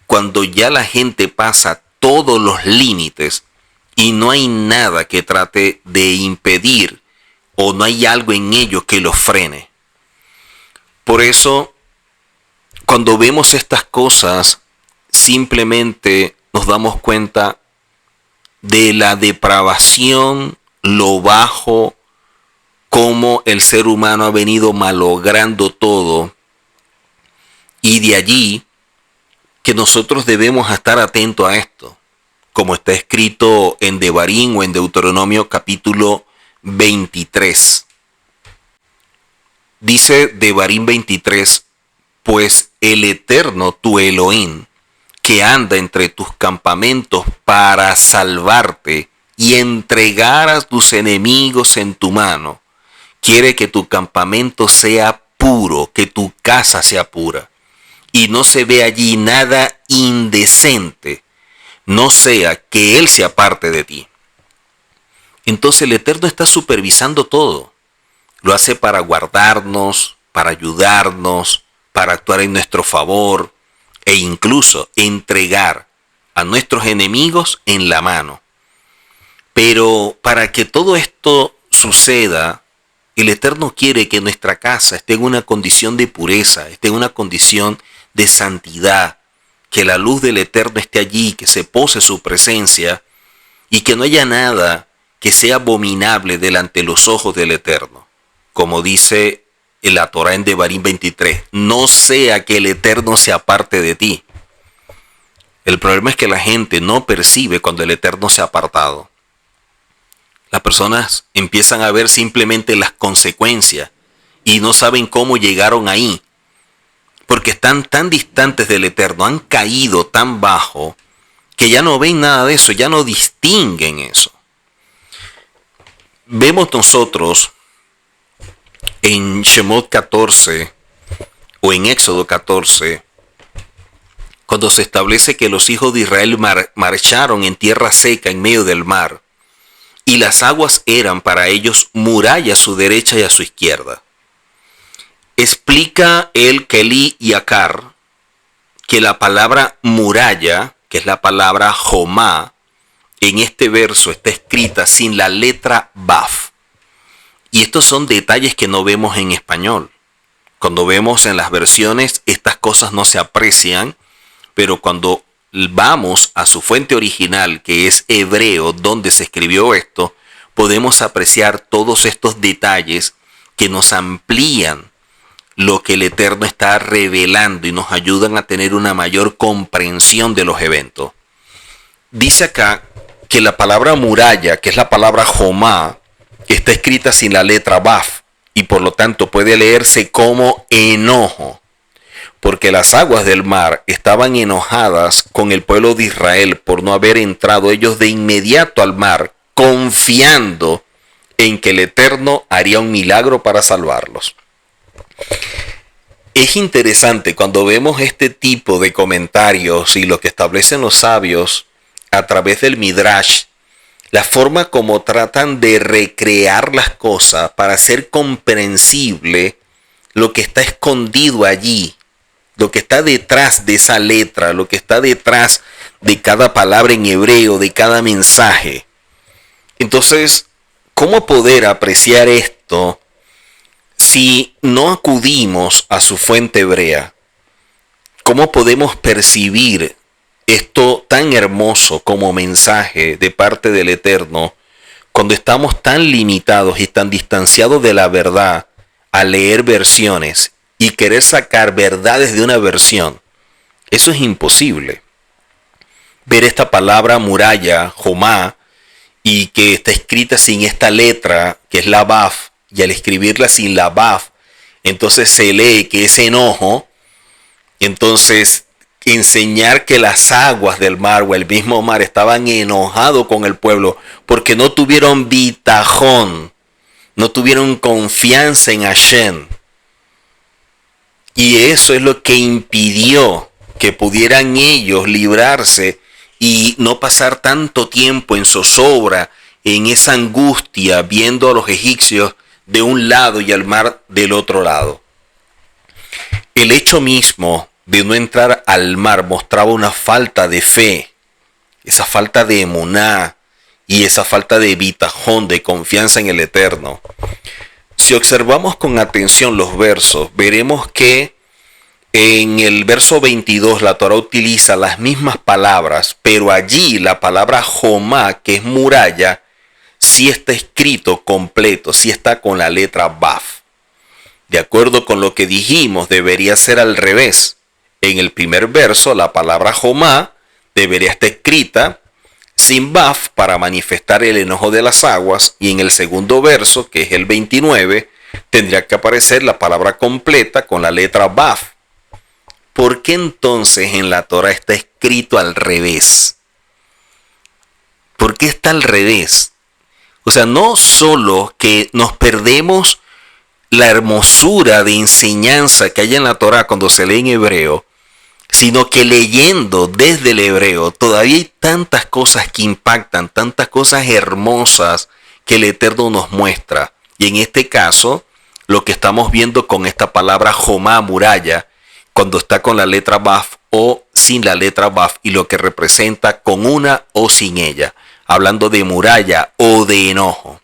cuando ya la gente pasa todos los límites y no hay nada que trate de impedir o no hay algo en ello que lo frene. Por eso, cuando vemos estas cosas, simplemente nos damos cuenta de la depravación, lo bajo, cómo el ser humano ha venido malogrando todo. Y de allí que nosotros debemos estar atentos a esto, como está escrito en Devarim o en Deuteronomio capítulo 23. Dice Devarim 23, pues el Eterno, tu Elohim, que anda entre tus campamentos para salvarte y entregar a tus enemigos en tu mano, quiere que tu campamento sea puro, que tu casa sea pura, y no se ve allí nada indecente, no sea que Él se aparte de ti. Entonces el Eterno está supervisando todo. Lo hace para guardarnos, para ayudarnos, para actuar en nuestro favor e incluso entregar a nuestros enemigos en la mano. Pero para que todo esto suceda, el Eterno quiere que nuestra casa esté en una condición de pureza, esté en una condición de santidad, que la luz del Eterno esté allí, que se pose su presencia y que no haya nada que sea abominable delante de los ojos del Eterno. Como dice en la Torá en Devarim 23, no sea que el Eterno se aparte de ti. El problema es que la gente no percibe cuando el Eterno se ha apartado. Las personas empiezan a ver simplemente las consecuencias y no saben cómo llegaron ahí. Porque están tan distantes del Eterno, han caído tan bajo, que ya no ven nada de eso, ya no distinguen eso. Vemos nosotros en Shemot 14 o en Éxodo 14, cuando se establece que los hijos de Israel marcharon en tierra seca en medio del mar, y las aguas eran para ellos muralla a su derecha y a su izquierda. Explica el Keli Yakar que la palabra muralla, que es la palabra Jomá, en este verso está escrita sin la letra Baf. Y estos son detalles que no vemos en español. Cuando vemos en las versiones, estas cosas no se aprecian, pero cuando vamos a su fuente original, que es hebreo, donde se escribió esto, podemos apreciar todos estos detalles que nos amplían lo que el Eterno está revelando y nos ayudan a tener una mayor comprensión de los eventos. Dice acá que la palabra muralla, que es la palabra Jomá, está escrita sin la letra Baf y por lo tanto puede leerse como enojo, porque las aguas del mar estaban enojadas con el pueblo de Israel por no haber entrado ellos de inmediato al mar, confiando en que el Eterno haría un milagro para salvarlos. Es interesante cuando vemos este tipo de comentarios y lo que establecen los sabios a través del Midrash, la forma como tratan de recrear las cosas para hacer comprensible lo que está escondido allí, lo que está detrás de esa letra, lo que está detrás de cada palabra en hebreo, de cada mensaje. Entonces, ¿cómo poder apreciar esto si no acudimos a su fuente hebrea? ¿Cómo podemos percibir esto tan hermoso como mensaje de parte del Eterno cuando estamos tan limitados y tan distanciados de la verdad al leer versiones y querer sacar verdades de una versión? Eso es imposible. Ver esta palabra muralla, Jomá, y que está escrita sin esta letra, que es la Baf, y al escribirla sin la Baf, entonces se lee que es enojo. Entonces, enseñar que las aguas del mar o el mismo mar estaban enojados con el pueblo porque no tuvieron bitajón, no tuvieron confianza en Hashem. Y eso es lo que impidió que pudieran ellos librarse y no pasar tanto tiempo en zozobra, en esa angustia, viendo a los egipcios de un lado y al mar del otro lado. El hecho mismo de no entrar al mar mostraba una falta de fe, esa falta de emuná y esa falta de bitajón, de confianza en el Eterno. Si observamos con atención los versos, veremos que en el verso 22 la Torah utiliza las mismas palabras, pero allí la palabra Jomá, que es muralla, sí está escrito completo, sí está con la letra Baf. De acuerdo con lo que dijimos, debería ser al revés. En el primer verso, la palabra Jomá debería estar escrita sin Baf para manifestar el enojo de las aguas, y en el segundo verso, que es el 29, tendría que aparecer la palabra completa con la letra Baf. ¿Por qué entonces en la Torah está escrito al revés? ¿Por qué está al revés? O sea, no solo que nos perdemos la hermosura de enseñanza que hay en la Torah cuando se lee en hebreo, sino que leyendo desde el hebreo todavía hay tantas cosas que impactan, tantas cosas hermosas que el Eterno nos muestra. Y en este caso, lo que estamos viendo con esta palabra Jomá, muralla, cuando está con la letra Baf o sin la letra Baf, y lo que representa con una o sin ella, hablando de muralla o de enojo.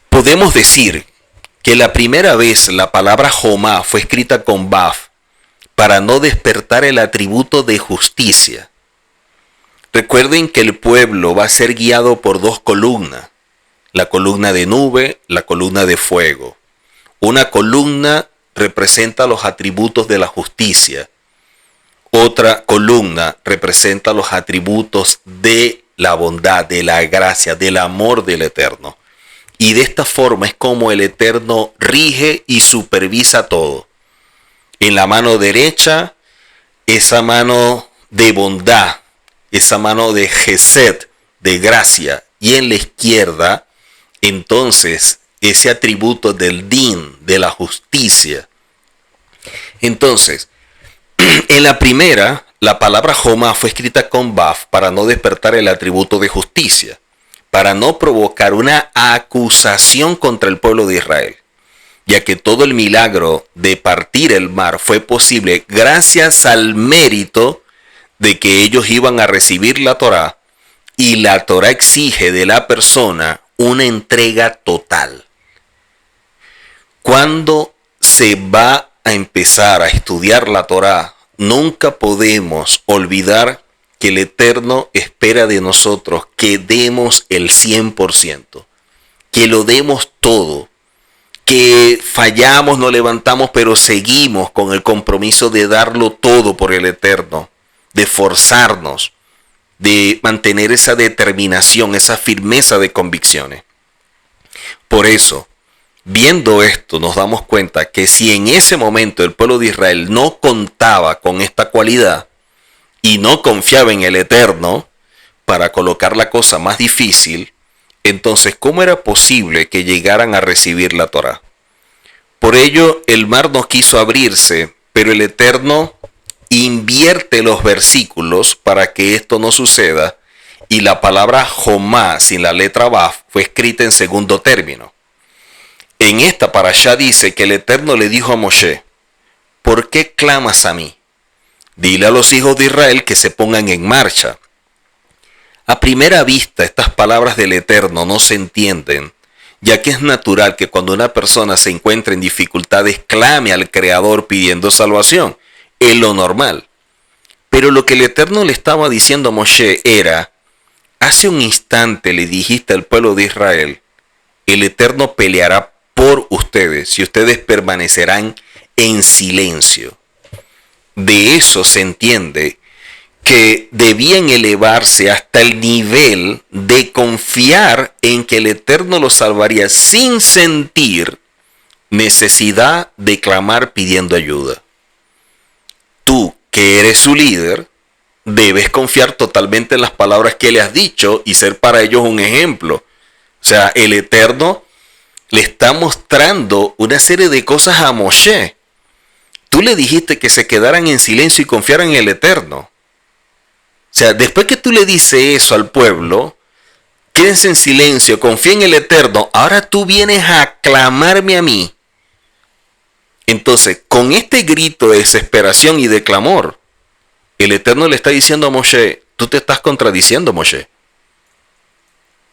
Podemos decir que la primera vez la palabra Jomá fue escrita con Baf para no despertar el atributo de justicia. Recuerden que el pueblo va a ser guiado por dos columnas, la columna de nube, la columna de fuego. Una columna representa los atributos de la justicia, otra columna representa los atributos de la bondad, de la gracia, del amor del Eterno. Y de esta forma es como el Eterno rige y supervisa todo. En la mano derecha, esa mano de bondad, esa mano de Gesed, de gracia. Y en la izquierda, entonces, ese atributo del din, de la justicia. Entonces, en la primera, la palabra Jomá fue escrita con Baf para no despertar el atributo de justicia, para no provocar una acusación contra el pueblo de Israel, ya que todo el milagro de partir el mar fue posible gracias al mérito de que ellos iban a recibir la Torá, y la Torá exige de la persona una entrega total. Cuando se va a empezar a estudiar la Torá, nunca podemos olvidar que el Eterno espera de nosotros que demos el 100%, que lo demos todo, que fallamos, nos levantamos, pero seguimos con el compromiso de darlo todo por el Eterno, de forzarnos, de mantener esa determinación, esa firmeza de convicciones. Por eso, viendo esto, nos damos cuenta que si en ese momento el pueblo de Israel no contaba con esta cualidad y no confiaba en el Eterno para colocar la cosa más difícil, entonces, ¿cómo era posible que llegaran a recibir la Torá? Por ello, el mar no quiso abrirse, pero el Eterno invierte los versículos para que esto no suceda, y la palabra Jomá sin la letra Baf fue escrita en segundo término. En esta parashá dice que el Eterno le dijo a Moshe: ¿por qué clamas a mí? Dile a los hijos de Israel que se pongan en marcha. A primera vista, estas palabras del Eterno no se entienden, ya que es natural que cuando una persona se encuentra en dificultades clame al Creador pidiendo salvación. Es lo normal. Pero lo que el Eterno le estaba diciendo a Moshe era: hace un instante le dijiste al pueblo de Israel, el Eterno peleará por ustedes y ustedes permanecerán en silencio. De eso se entiende que debían elevarse hasta el nivel de confiar en que el Eterno los salvaría sin sentir necesidad de clamar pidiendo ayuda. Tú, que eres su líder, debes confiar totalmente en las palabras que le has dicho y ser para ellos un ejemplo. O sea, el Eterno le está mostrando una serie de cosas a Moshe. Tú le dijiste que se quedaran en silencio y confiaran en el Eterno. O sea, después que tú le dices eso al pueblo, quédense en silencio, confía en el Eterno, ahora tú vienes a clamarme a mí. Entonces, con este grito de desesperación y de clamor, el Eterno le está diciendo a Moshe: tú te estás contradiciendo, Moshe.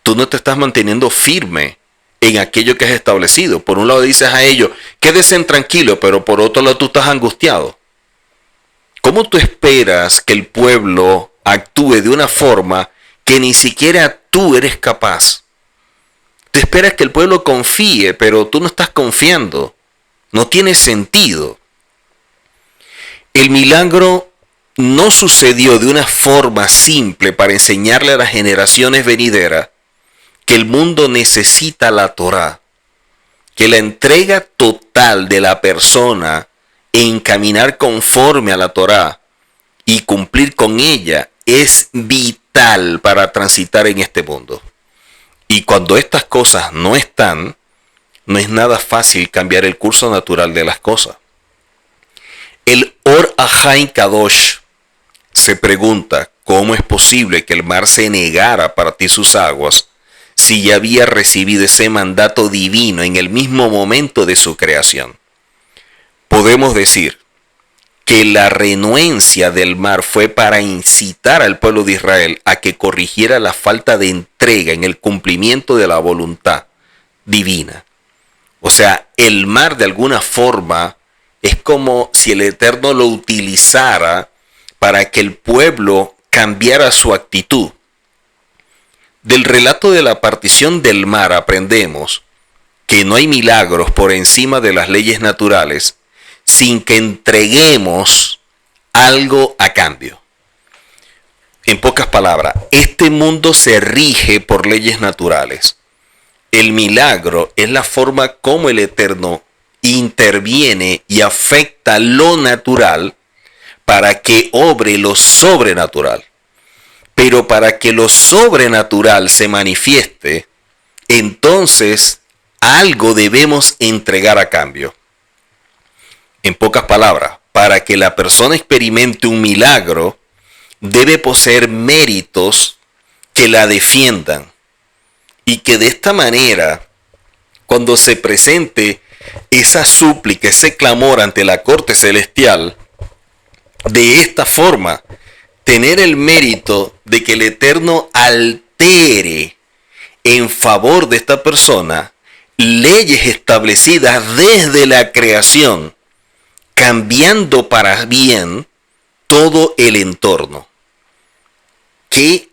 Tú no te estás manteniendo firme en aquello que has establecido. Por un lado dices a ellos, quédense tranquilos, pero por otro lado tú estás angustiado. ¿Cómo tú esperas que el pueblo actúe de una forma que ni siquiera tú eres capaz? Tú esperas que el pueblo confíe, pero tú no estás confiando. No tiene sentido. El milagro no sucedió de una forma simple para enseñarle a las generaciones venideras que el mundo necesita la Torá, que la entrega total de la persona en caminar conforme a la Torá y cumplir con ella es vital para transitar en este mundo. Y cuando estas cosas no están, no es nada fácil cambiar el curso natural de las cosas. El Or Ahain Kadosh se pregunta cómo es posible que el mar se negara a partir sus aguas si ya había recibido ese mandato divino en el mismo momento de su creación. Podemos decir que la renuencia del mar fue para incitar al pueblo de Israel a que corrigiera la falta de entrega en el cumplimiento de la voluntad divina. O sea, el mar de alguna forma es como si el Eterno lo utilizara para que el pueblo cambiara su actitud. Del relato de la partición del mar aprendemos que no hay milagros por encima de las leyes naturales sin que entreguemos algo a cambio. En pocas palabras, este mundo se rige por leyes naturales. El milagro es la forma como el Eterno interviene y afecta lo natural para que obre lo sobrenatural. Pero para que lo sobrenatural se manifieste, entonces algo debemos entregar a cambio. En pocas palabras, para que la persona experimente un milagro, debe poseer méritos que la defiendan. Y que de esta manera, cuando se presente esa súplica, ese clamor ante la corte celestial, de esta forma, tener el mérito de que el Eterno altere en favor de esta persona leyes establecidas desde la creación, cambiando para bien todo el entorno. Qué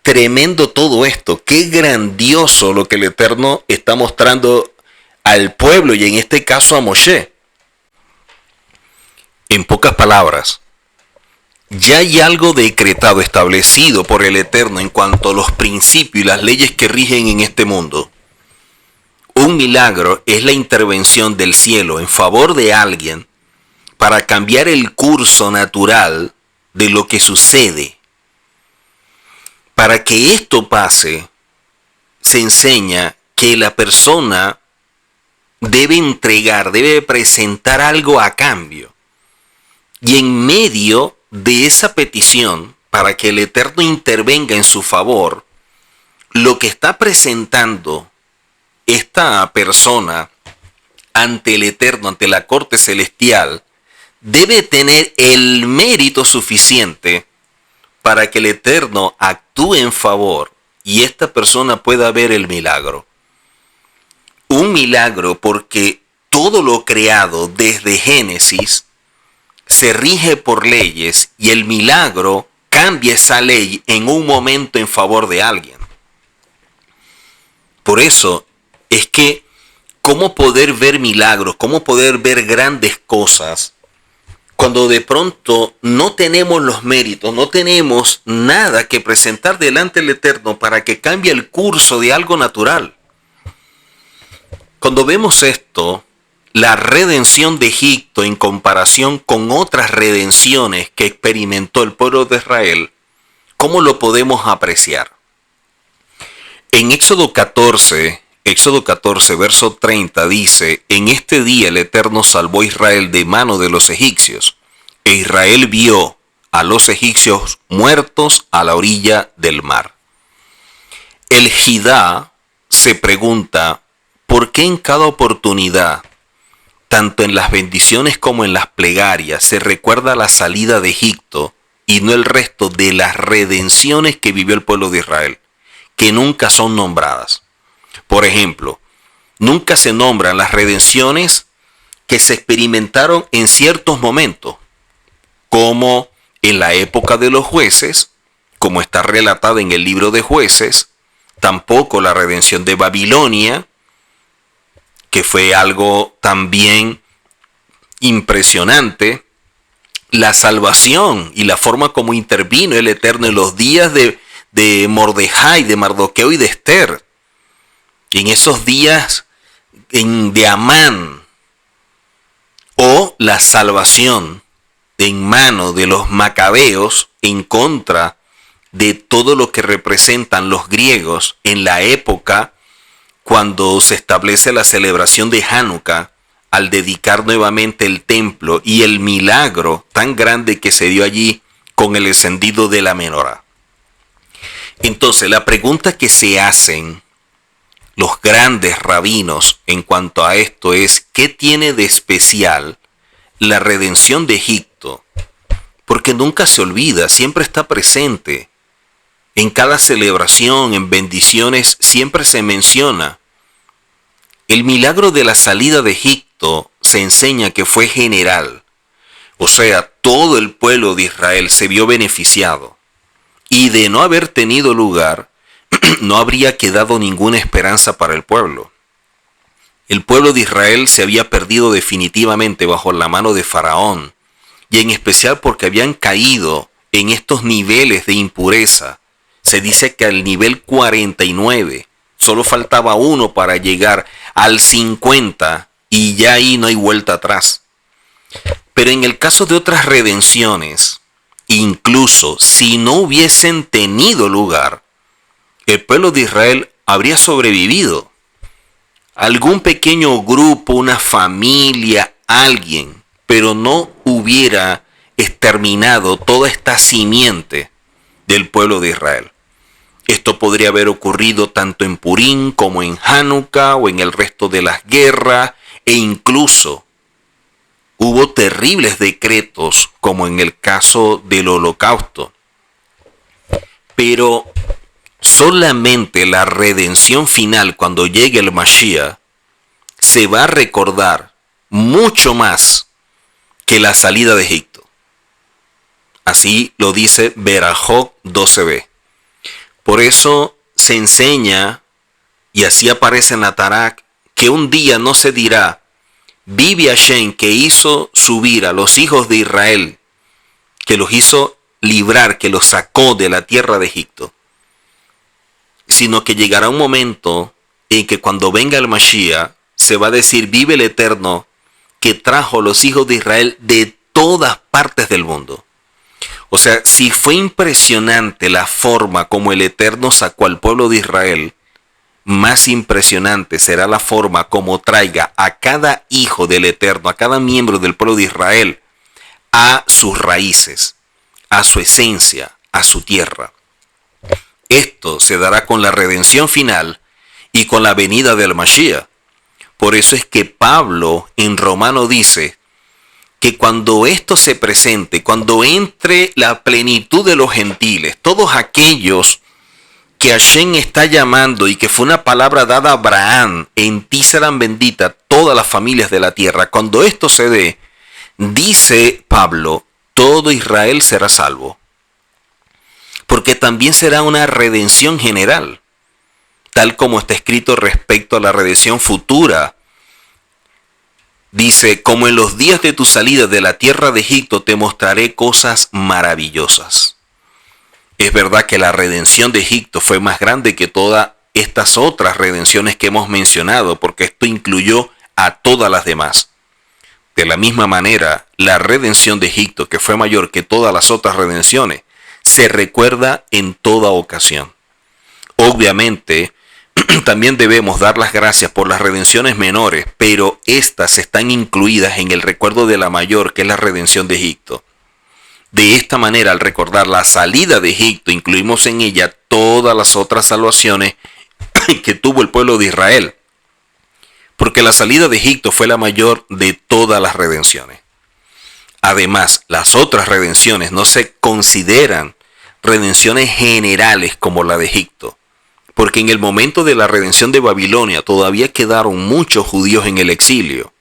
tremendo todo esto, qué grandioso lo que el Eterno está mostrando al pueblo y en este caso a Moshe. En pocas palabras, ya hay algo decretado, establecido por el Eterno en cuanto a los principios y las leyes que rigen en este mundo. Un milagro es la intervención del cielo en favor de alguien para cambiar el curso natural de lo que sucede. Para que esto pase, se enseña que la persona debe entregar, debe presentar algo a cambio. Y en medio de esa petición, para que el Eterno intervenga en su favor, lo que está presentando esta persona ante el Eterno, ante la corte celestial, debe tener el mérito suficiente para que el Eterno actúe en favor y esta persona pueda ver el milagro. Un milagro porque todo lo creado desde Génesis se rige por leyes y el milagro cambia esa ley en un momento en favor de alguien. Por eso es que cómo poder ver milagros, cómo poder ver grandes cosas, cuando de pronto no tenemos los méritos, no tenemos nada que presentar delante del Eterno para que cambie el curso de algo natural. Cuando vemos esto, la redención de Egipto en comparación con otras redenciones que experimentó el pueblo de Israel, ¿cómo lo podemos apreciar? En Éxodo 14, verso 30 dice: en este día el Eterno salvó a Israel de mano de los egipcios, e Israel vio a los egipcios muertos a la orilla del mar. El Jidá se pregunta, ¿por qué en cada oportunidad, tanto en las bendiciones como en las plegarias, se recuerda la salida de Egipto y no el resto de las redenciones que vivió el pueblo de Israel, que nunca son nombradas? Por ejemplo, nunca se nombran las redenciones que se experimentaron en ciertos momentos, como en la época de los jueces, como está relatada en el libro de Jueces, tampoco la redención de Babilonia, que fue algo también impresionante, la salvación y la forma como intervino el Eterno en los días de Mordejai, de Mardoqueo y de Esther, en esos días de Amán, o la salvación en mano de los macabeos en contra de todo lo que representan los griegos en la época cuando se establece la celebración de Hanukkah, al dedicar nuevamente el templo y el milagro tan grande que se dio allí con el encendido de la menorá. Entonces, la pregunta que se hacen los grandes rabinos en cuanto a esto es: ¿qué tiene de especial la redención de Egipto? Porque nunca se olvida, siempre está presente. En cada celebración, en bendiciones, siempre se menciona. El milagro de la salida de Egipto se enseña que fue general. O sea, todo el pueblo de Israel se vio beneficiado. Y de no haber tenido lugar, no habría quedado ninguna esperanza para el pueblo. El pueblo de Israel se había perdido definitivamente bajo la mano de Faraón, y en especial porque habían caído en estos niveles de impureza. Se dice que al nivel 49, solo faltaba uno para llegar al 50 y ya ahí no hay vuelta atrás. Pero en el caso de otras redenciones, incluso si no hubiesen tenido lugar, el pueblo de Israel habría sobrevivido. algún pequeño grupo, una familia, alguien, pero no hubiera exterminado toda esta simiente del pueblo de Israel. Esto podría haber ocurrido tanto en Purim como en Hanukkah o en el resto de las guerras, e incluso hubo terribles decretos como en el caso del Holocausto. Pero solamente la redención final, cuando llegue el Mashiach, se va a recordar mucho más que la salida de Egipto. Así lo dice Berajot 12b. Por eso se enseña, y así aparece en la Tanaj, que un día no se dirá, vive Hashem que hizo subir a los hijos de Israel, que los hizo librar, que los sacó de la tierra de Egipto, sino que llegará un momento en que cuando venga el Mashiach, se va a decir, vive el Eterno, que trajo a los hijos de Israel de todas partes del mundo. O sea, si fue impresionante la forma como el Eterno sacó al pueblo de Israel, más impresionante será la forma como traiga a cada hijo del Eterno, a cada miembro del pueblo de Israel, a sus raíces, a su esencia, a su tierra. Esto se dará con la redención final y con la venida del Mashiach. Por eso es que Pablo en Romano dice que cuando esto se presente, cuando entre la plenitud de los gentiles, todos aquellos que Hashem está llamando y que fue una palabra dada a Abraham, en ti serán benditas todas las familias de la tierra, cuando esto se dé, dice Pablo, todo Israel será salvo. Porque también será una redención general, tal como está escrito respecto a la redención futura. Dice, como en los días de tu salida de la tierra de Egipto te mostraré cosas maravillosas. Es verdad que la redención de Egipto fue más grande que todas estas otras redenciones que hemos mencionado, porque esto incluyó a todas las demás. De la misma manera, la redención de Egipto, que fue mayor que todas las otras redenciones, se recuerda en toda ocasión. Obviamente, también debemos dar las gracias por las redenciones menores, pero estas están incluidas en el recuerdo de la mayor, que es la redención de Egipto. De esta manera, al recordar la salida de Egipto, incluimos en ella todas las otras salvaciones que tuvo el pueblo de Israel, porque la salida de Egipto fue la mayor de todas las redenciones. Además, las otras redenciones no se consideran redenciones generales como la de Egipto, porque en el momento de la redención de Babilonia todavía quedaron muchos judíos en el exilio,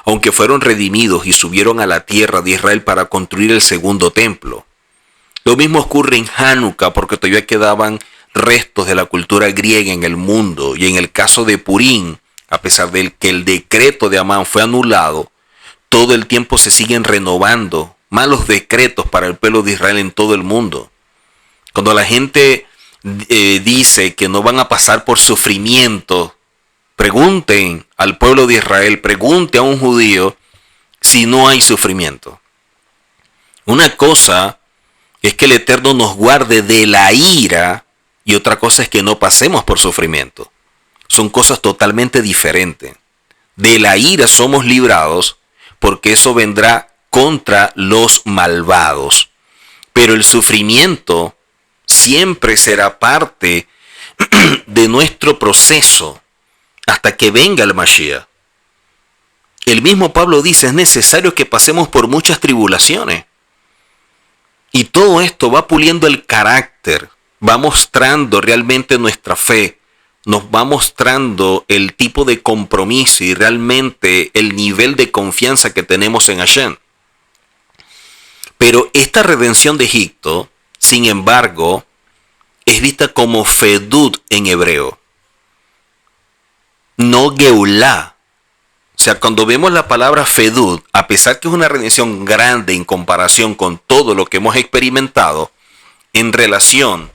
aunque fueron redimidos y subieron a la tierra de Israel para construir el segundo templo. Lo mismo ocurre en Hanukkah, porque todavía quedaban restos de la cultura griega en el mundo, y en el caso de Purim, a pesar de que el decreto de Amán fue anulado, todo el tiempo se siguen renovando malos decretos para el pueblo de Israel en todo el mundo. Cuando la gente dice que no van a pasar por sufrimiento, pregunten al pueblo de Israel, pregunte a un judío si no hay sufrimiento. Una cosa es que el Eterno nos guarde de la ira y otra cosa es que no pasemos por sufrimiento. Son cosas totalmente diferentes. De la ira somos librados porque eso vendrá contra los malvados. Pero el sufrimiento siempre será parte de nuestro proceso hasta que venga el Mashiach. El mismo Pablo dice, es necesario que pasemos por muchas tribulaciones. Y todo esto va puliendo el carácter, va mostrando realmente nuestra fe, nos va mostrando el tipo de compromiso y realmente el nivel de confianza que tenemos en Hashem. Pero esta redención de Egipto, sin embargo, es vista como fedut en hebreo, no geulá. O sea, cuando vemos la palabra fedut, a pesar que es una redención grande en comparación con todo lo que hemos experimentado, en relación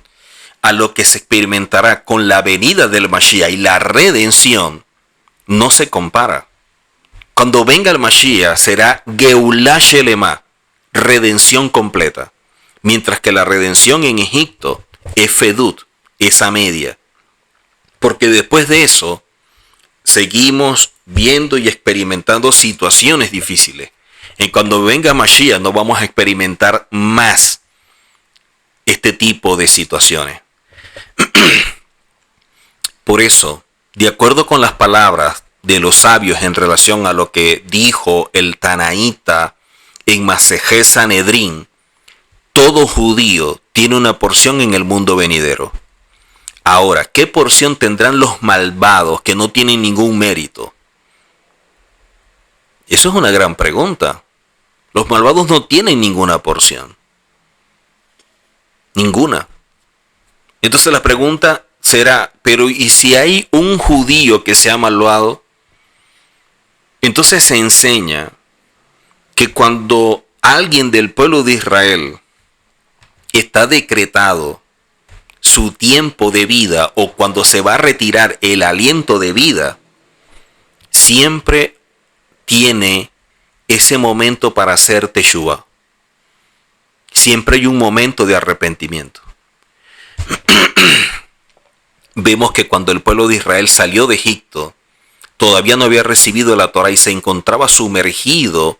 a lo que se experimentará con la venida del Mashiach y la redención, no se compara. Cuando venga el Mashiach será geulá shelema, redención completa, mientras que la redención en Egipto es fedut, esa media. Porque después de eso, seguimos viendo y experimentando situaciones difíciles. Y cuando venga Mashiach no vamos a experimentar más este tipo de situaciones. Por eso, de acuerdo con las palabras de los sabios en relación a lo que dijo el Tanaíta en Masejé Sanedrín, todo judío tiene una porción en el mundo venidero. Ahora, ¿qué porción tendrán los malvados que no tienen ningún mérito? Eso es una gran pregunta. Los malvados no tienen ninguna porción. Ninguna. Entonces la pregunta será, pero ¿y si hay un judío que sea malvado? Entonces se enseña que cuando alguien del pueblo de Israel está decretado su tiempo de vida o cuando se va a retirar el aliento de vida, siempre tiene ese momento para hacer teshuva. Siempre hay un momento de arrepentimiento. Vemos que cuando el pueblo de Israel salió de Egipto, todavía no había recibido la Torá y se encontraba sumergido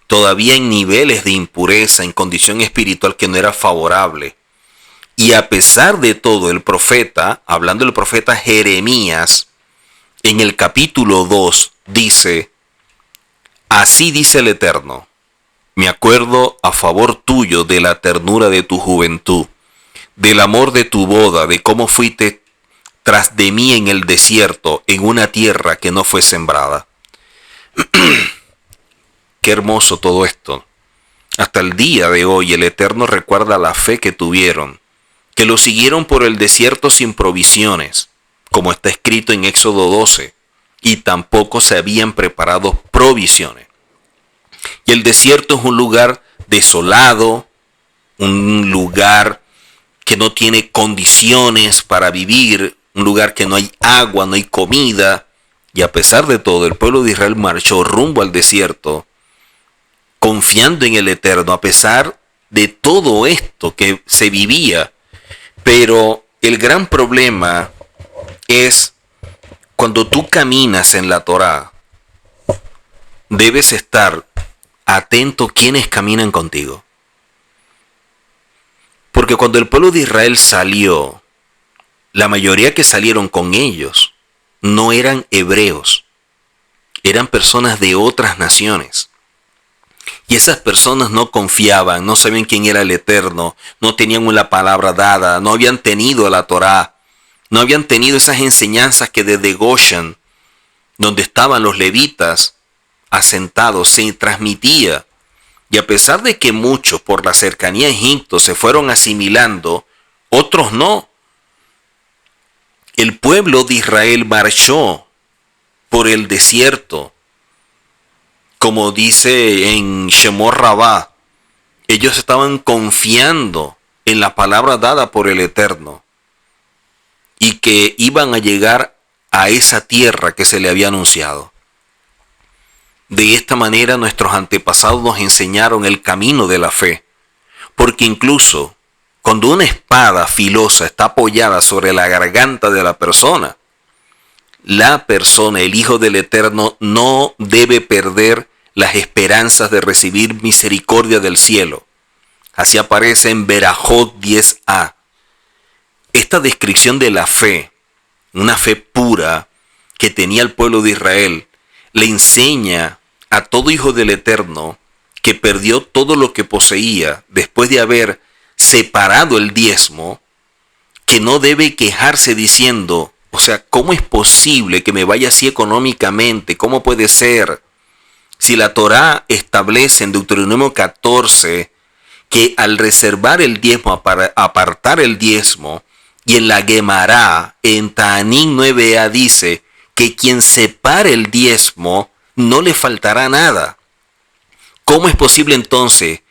todavía en niveles de impureza, en condición espiritual que no era favorable. Y a pesar de todo, el profeta, hablando del profeta Jeremías, en el capítulo 2, dice, así dice el Eterno, me acuerdo a favor tuyo de la ternura de tu juventud, del amor de tu boda, de cómo fuiste tras de mí en el desierto, en una tierra que no fue sembrada. Qué hermoso todo esto. Hasta el día de hoy el Eterno recuerda la fe que tuvieron, que lo siguieron por el desierto sin provisiones, como está escrito en Éxodo 12, y tampoco se habían preparado provisiones. Y el desierto es un lugar desolado, un lugar que no tiene condiciones para vivir, un lugar que no hay agua, no hay comida. Y a pesar de todo, el pueblo de Israel marchó rumbo al desierto, confiando en el Eterno, a pesar de todo esto que se vivía. Pero el gran problema es cuando tú caminas en la Torá, debes estar atento quienes caminan contigo. Porque cuando el pueblo de Israel salió, la mayoría que salieron con ellos no eran hebreos, eran personas de otras naciones. Y esas personas no confiaban, no sabían quién era el Eterno, no tenían la palabra dada, no habían tenido la Torá, no habían tenido esas enseñanzas que desde Goshen, donde estaban los levitas asentados, se transmitía. Y a pesar de que muchos por la cercanía a Egipto se fueron asimilando, otros no. El pueblo de Israel marchó por el desierto. Como dice en Shemot Rabá, ellos estaban confiando en la palabra dada por el Eterno y que iban a llegar a esa tierra que se le había anunciado. De esta manera nuestros antepasados nos enseñaron el camino de la fe, porque incluso cuando una espada filosa está apoyada sobre la garganta de la persona, el Hijo del Eterno, no debe perder las esperanzas de recibir misericordia del cielo. Así aparece en Berajot 10a. Esta descripción de la fe, una fe pura que tenía el pueblo de Israel, le enseña a todo hijo del Eterno que perdió todo lo que poseía después de haber separado el diezmo, que no debe quejarse diciendo, o sea, ¿cómo es posible que me vaya así económicamente? ¿Cómo puede ser? Si la Torá establece en Deuteronomio 14 que al reservar el diezmo, para apartar el diezmo, y en la Gemará, en Ta'anín 9a dice que quien separe el diezmo no le faltará nada. ¿Cómo es posible entonces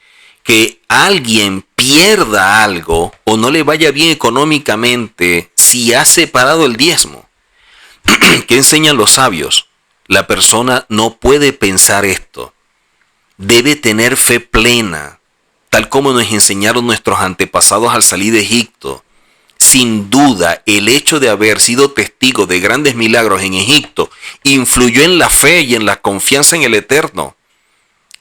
que alguien pierda algo o no le vaya bien económicamente si ha separado el diezmo? ¿Qué enseñan los sabios? La persona no puede pensar esto. Debe tener fe plena, tal como nos enseñaron nuestros antepasados al salir de Egipto. sin duda el hecho de haber sido testigo de grandes milagros en Egipto influyó en la fe y en la confianza en el Eterno.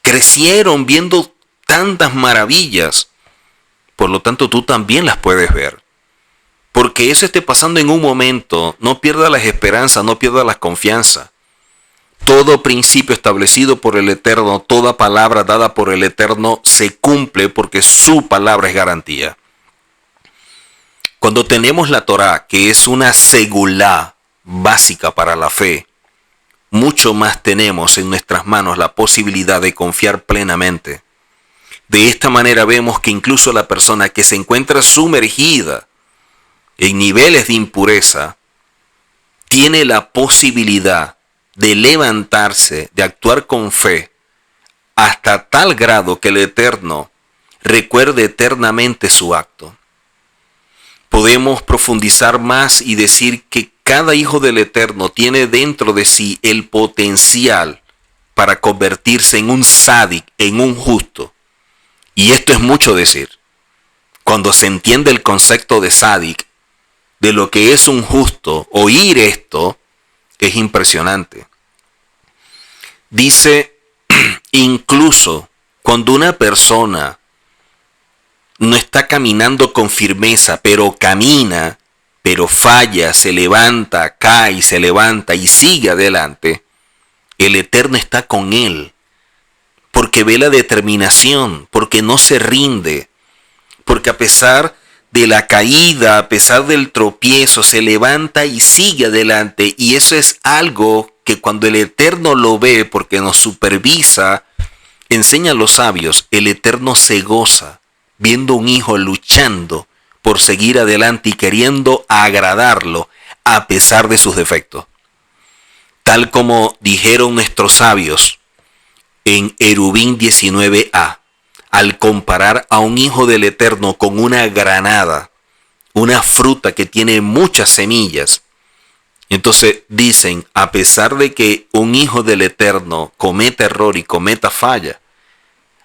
Crecieron viendo tantas maravillas. Por lo tanto, tú también las puedes ver. Porque eso esté pasando en un momento, no pierdas las esperanzas, no pierdas la confianza. Todo principio establecido por el Eterno, toda palabra dada por el Eterno se cumple porque su palabra es garantía. Cuando tenemos la Torá, que es una segulá básica para la fe, mucho más tenemos en nuestras manos la posibilidad de confiar plenamente. De esta manera vemos que incluso la persona que se encuentra sumergida en niveles de impureza tiene la posibilidad de levantarse, de actuar con fe, hasta tal grado que el Eterno recuerde eternamente su acto. Podemos profundizar más y decir que cada hijo del Eterno tiene dentro de sí el potencial para convertirse en un sádic, en un justo. Y esto es mucho decir. Cuando se entiende el concepto de sádic, de lo que es un justo, oír esto es impresionante. Dice, incluso cuando una persona no está caminando con firmeza, pero camina, pero falla, se levanta, cae, se levanta y sigue adelante, el Eterno está con él, porque ve la determinación, porque no se rinde, porque a pesar de la caída, a pesar del tropiezo, se levanta y sigue adelante. Y eso es algo que cuando el Eterno lo ve, porque nos supervisa, enseña a los sabios, el Eterno se goza viendo un hijo luchando por seguir adelante y queriendo agradarlo a pesar de sus defectos. Tal como dijeron nuestros sabios en Erubín 19a, al comparar a un hijo del Eterno con una granada, una fruta que tiene muchas semillas. Entonces dicen, a pesar de que un hijo del Eterno cometa error y cometa falla,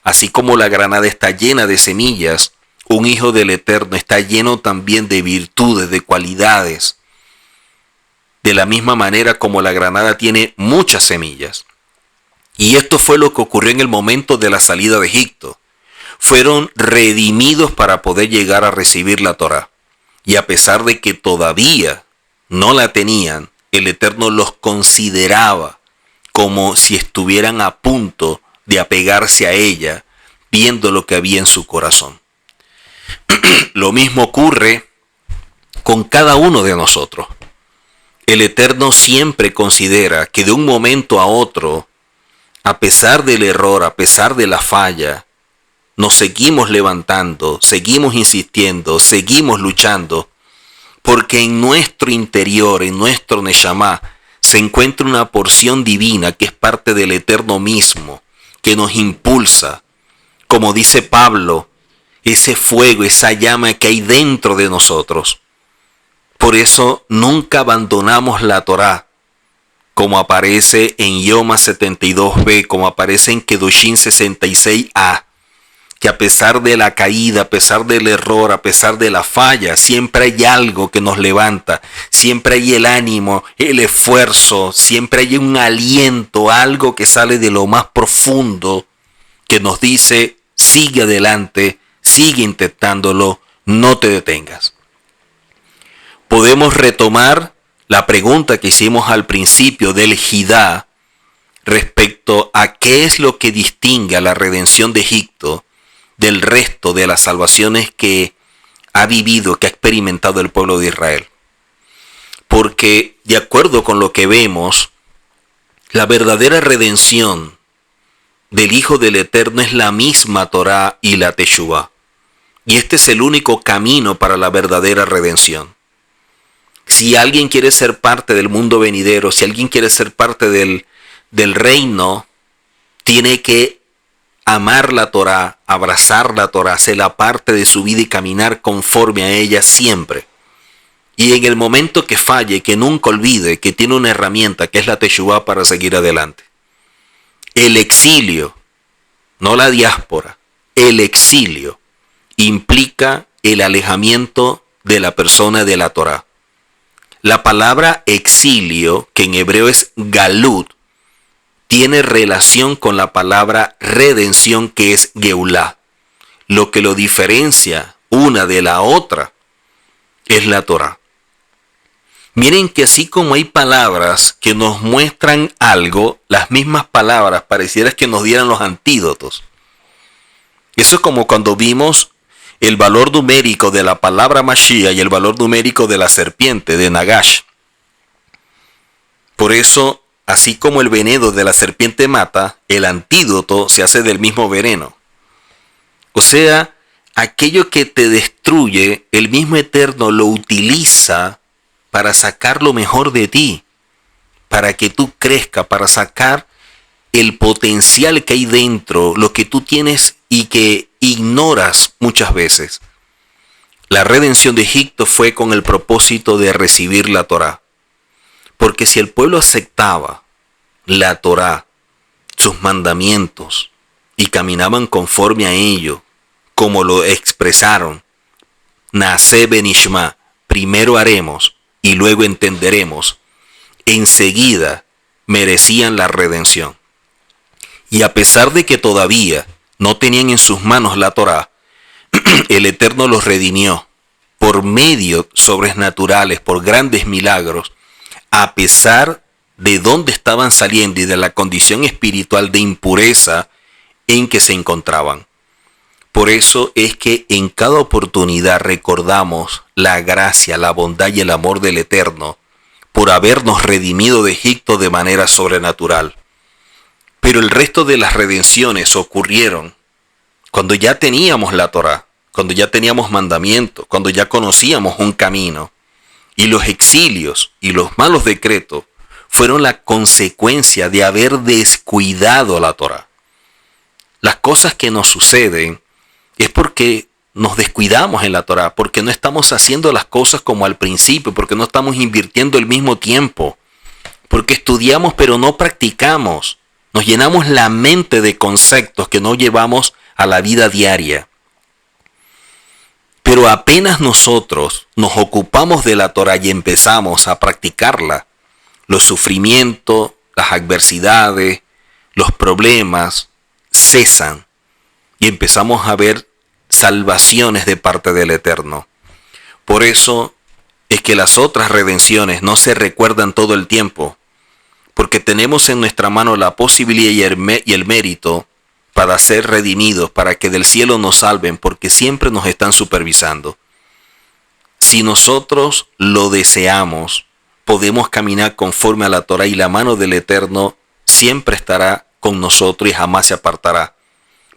así como la granada está llena de semillas, un hijo del Eterno está lleno también de virtudes, de cualidades. De la misma manera como la granada tiene muchas semillas. Y esto fue lo que ocurrió en el momento de la salida de Egipto. Fueron redimidos para poder llegar a recibir la Torá. Y a pesar de que todavía no la tenían, el Eterno los consideraba como si estuvieran a punto de apegarse a ella, viendo lo que había en su corazón. Lo mismo ocurre con cada uno de nosotros. El Eterno siempre considera que de un momento a otro, a pesar del error, a pesar de la falla, nos seguimos levantando, seguimos insistiendo, seguimos luchando, porque en nuestro interior, en nuestro Neshama, se encuentra una porción divina que es parte del Eterno mismo, que nos impulsa, como dice Pablo, ese fuego, esa llama que hay dentro de nosotros. Por eso nunca abandonamos la Torá, como aparece en Yoma 72b, como aparece en Kedoshim 66a, que a pesar de la caída, a pesar del error, a pesar de la falla, siempre hay algo que nos levanta, siempre hay el ánimo, el esfuerzo, siempre hay un aliento, algo que sale de lo más profundo, que nos dice, sigue adelante, sigue intentándolo, no te detengas. Podemos retomar la pregunta que hicimos al principio del Jidá respecto a qué es lo que distingue a la redención de Egipto del resto de las salvaciones que ha vivido, que ha experimentado el pueblo de Israel. Porque de acuerdo con lo que vemos, la verdadera redención del Hijo del Eterno es la misma Torá y la Teshuvá. Y este es el único camino para la verdadera redención. Si alguien quiere ser parte del mundo venidero, si alguien quiere ser parte del reino, tiene que amar la Torá, abrazar la Torá, hacerla parte de su vida y caminar conforme a ella siempre. Y en el momento que falle, que nunca olvide que tiene una herramienta que es la Teshuvá para seguir adelante. El exilio, no la diáspora, el exilio implica el alejamiento de la persona de la Torá. La palabra exilio, que en hebreo es galut, tiene relación con la palabra redención, que es geulá. Lo que lo diferencia una de la otra es la Torá. Miren que así como hay palabras que nos muestran algo, las mismas palabras pareciera que nos dieran los antídotos. Eso es como cuando vimos el valor numérico de la palabra Mashiach y el valor numérico de la serpiente, de Nagash. Por eso, así como el veneno de la serpiente mata, el antídoto se hace del mismo veneno. O sea, aquello que te destruye, el mismo Eterno lo utiliza para sacar lo mejor de ti, para que tú crezcas, para sacar el potencial que hay dentro, lo que tú tienes y que ignoras muchas veces. La redención de Egipto fue con el propósito de recibir la Torá. Porque si el pueblo aceptaba la Torá, sus mandamientos, y caminaban conforme a ello, como lo expresaron, Naaseh benishma, primero haremos y luego entenderemos, enseguida merecían la redención. Y a pesar de que todavía no tenían en sus manos la Torá, el Eterno los redimió por medios sobrenaturales, por grandes milagros, a pesar de dónde estaban saliendo y de la condición espiritual de impureza en que se encontraban. Por eso es que en cada oportunidad recordamos la gracia, la bondad y el amor del Eterno por habernos redimido de Egipto de manera sobrenatural. Pero el resto de las redenciones ocurrieron cuando ya teníamos la Torá, cuando ya teníamos mandamientos, cuando ya conocíamos un camino. Y los exilios y los malos decretos fueron la consecuencia de haber descuidado la Torá. Las cosas que nos suceden es porque nos descuidamos en la Torá, porque no estamos haciendo las cosas como al principio, porque no estamos invirtiendo el mismo tiempo, porque estudiamos pero no practicamos. Nos llenamos la mente de conceptos que no llevamos a la vida diaria. Pero apenas nosotros nos ocupamos de la Torá y empezamos a practicarla, los sufrimientos, las adversidades, los problemas cesan y empezamos a ver salvaciones de parte del Eterno. Por eso es que las otras redenciones no se recuerdan todo el tiempo, porque tenemos en nuestra mano la posibilidad y el mérito para ser redimidos, para que del cielo nos salven, porque siempre nos están supervisando. Si nosotros lo deseamos, podemos caminar conforme a la Torá y la mano del Eterno siempre estará con nosotros y jamás se apartará.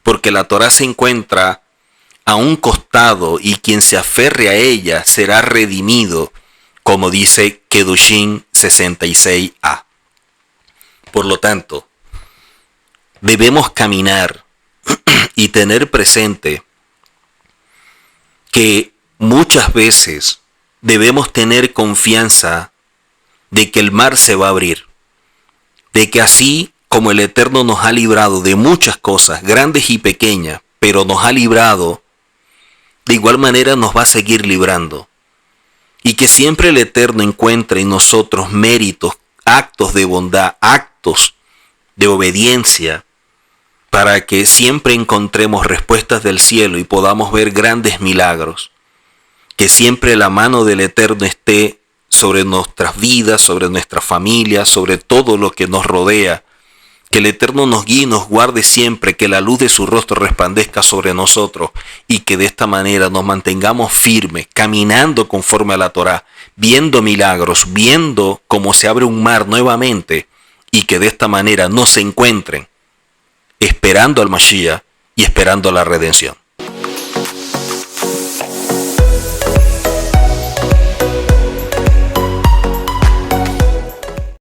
Porque la Torá se encuentra a un costado y quien se aferre a ella será redimido, como dice Kedoshim 66a. Por lo tanto, debemos caminar y tener presente que muchas veces debemos tener confianza de que el mar se va a abrir, de que así como el Eterno nos ha librado de muchas cosas, grandes y pequeñas, pero nos ha librado, de igual manera nos va a seguir librando. Y que siempre el Eterno encuentre en nosotros méritos, actos de bondad, actos de obediencia, para que siempre encontremos respuestas del cielo y podamos ver grandes milagros. Que siempre la mano del Eterno esté sobre nuestras vidas, sobre nuestra familia, sobre todo lo que nos rodea. Que el Eterno nos guíe y nos guarde siempre, que la luz de su rostro resplandezca sobre nosotros y que de esta manera nos mantengamos firmes, caminando conforme a la Torá, viendo milagros, viendo cómo se abre un mar nuevamente y que de esta manera nos encuentren esperando al Mashiach y esperando la redención.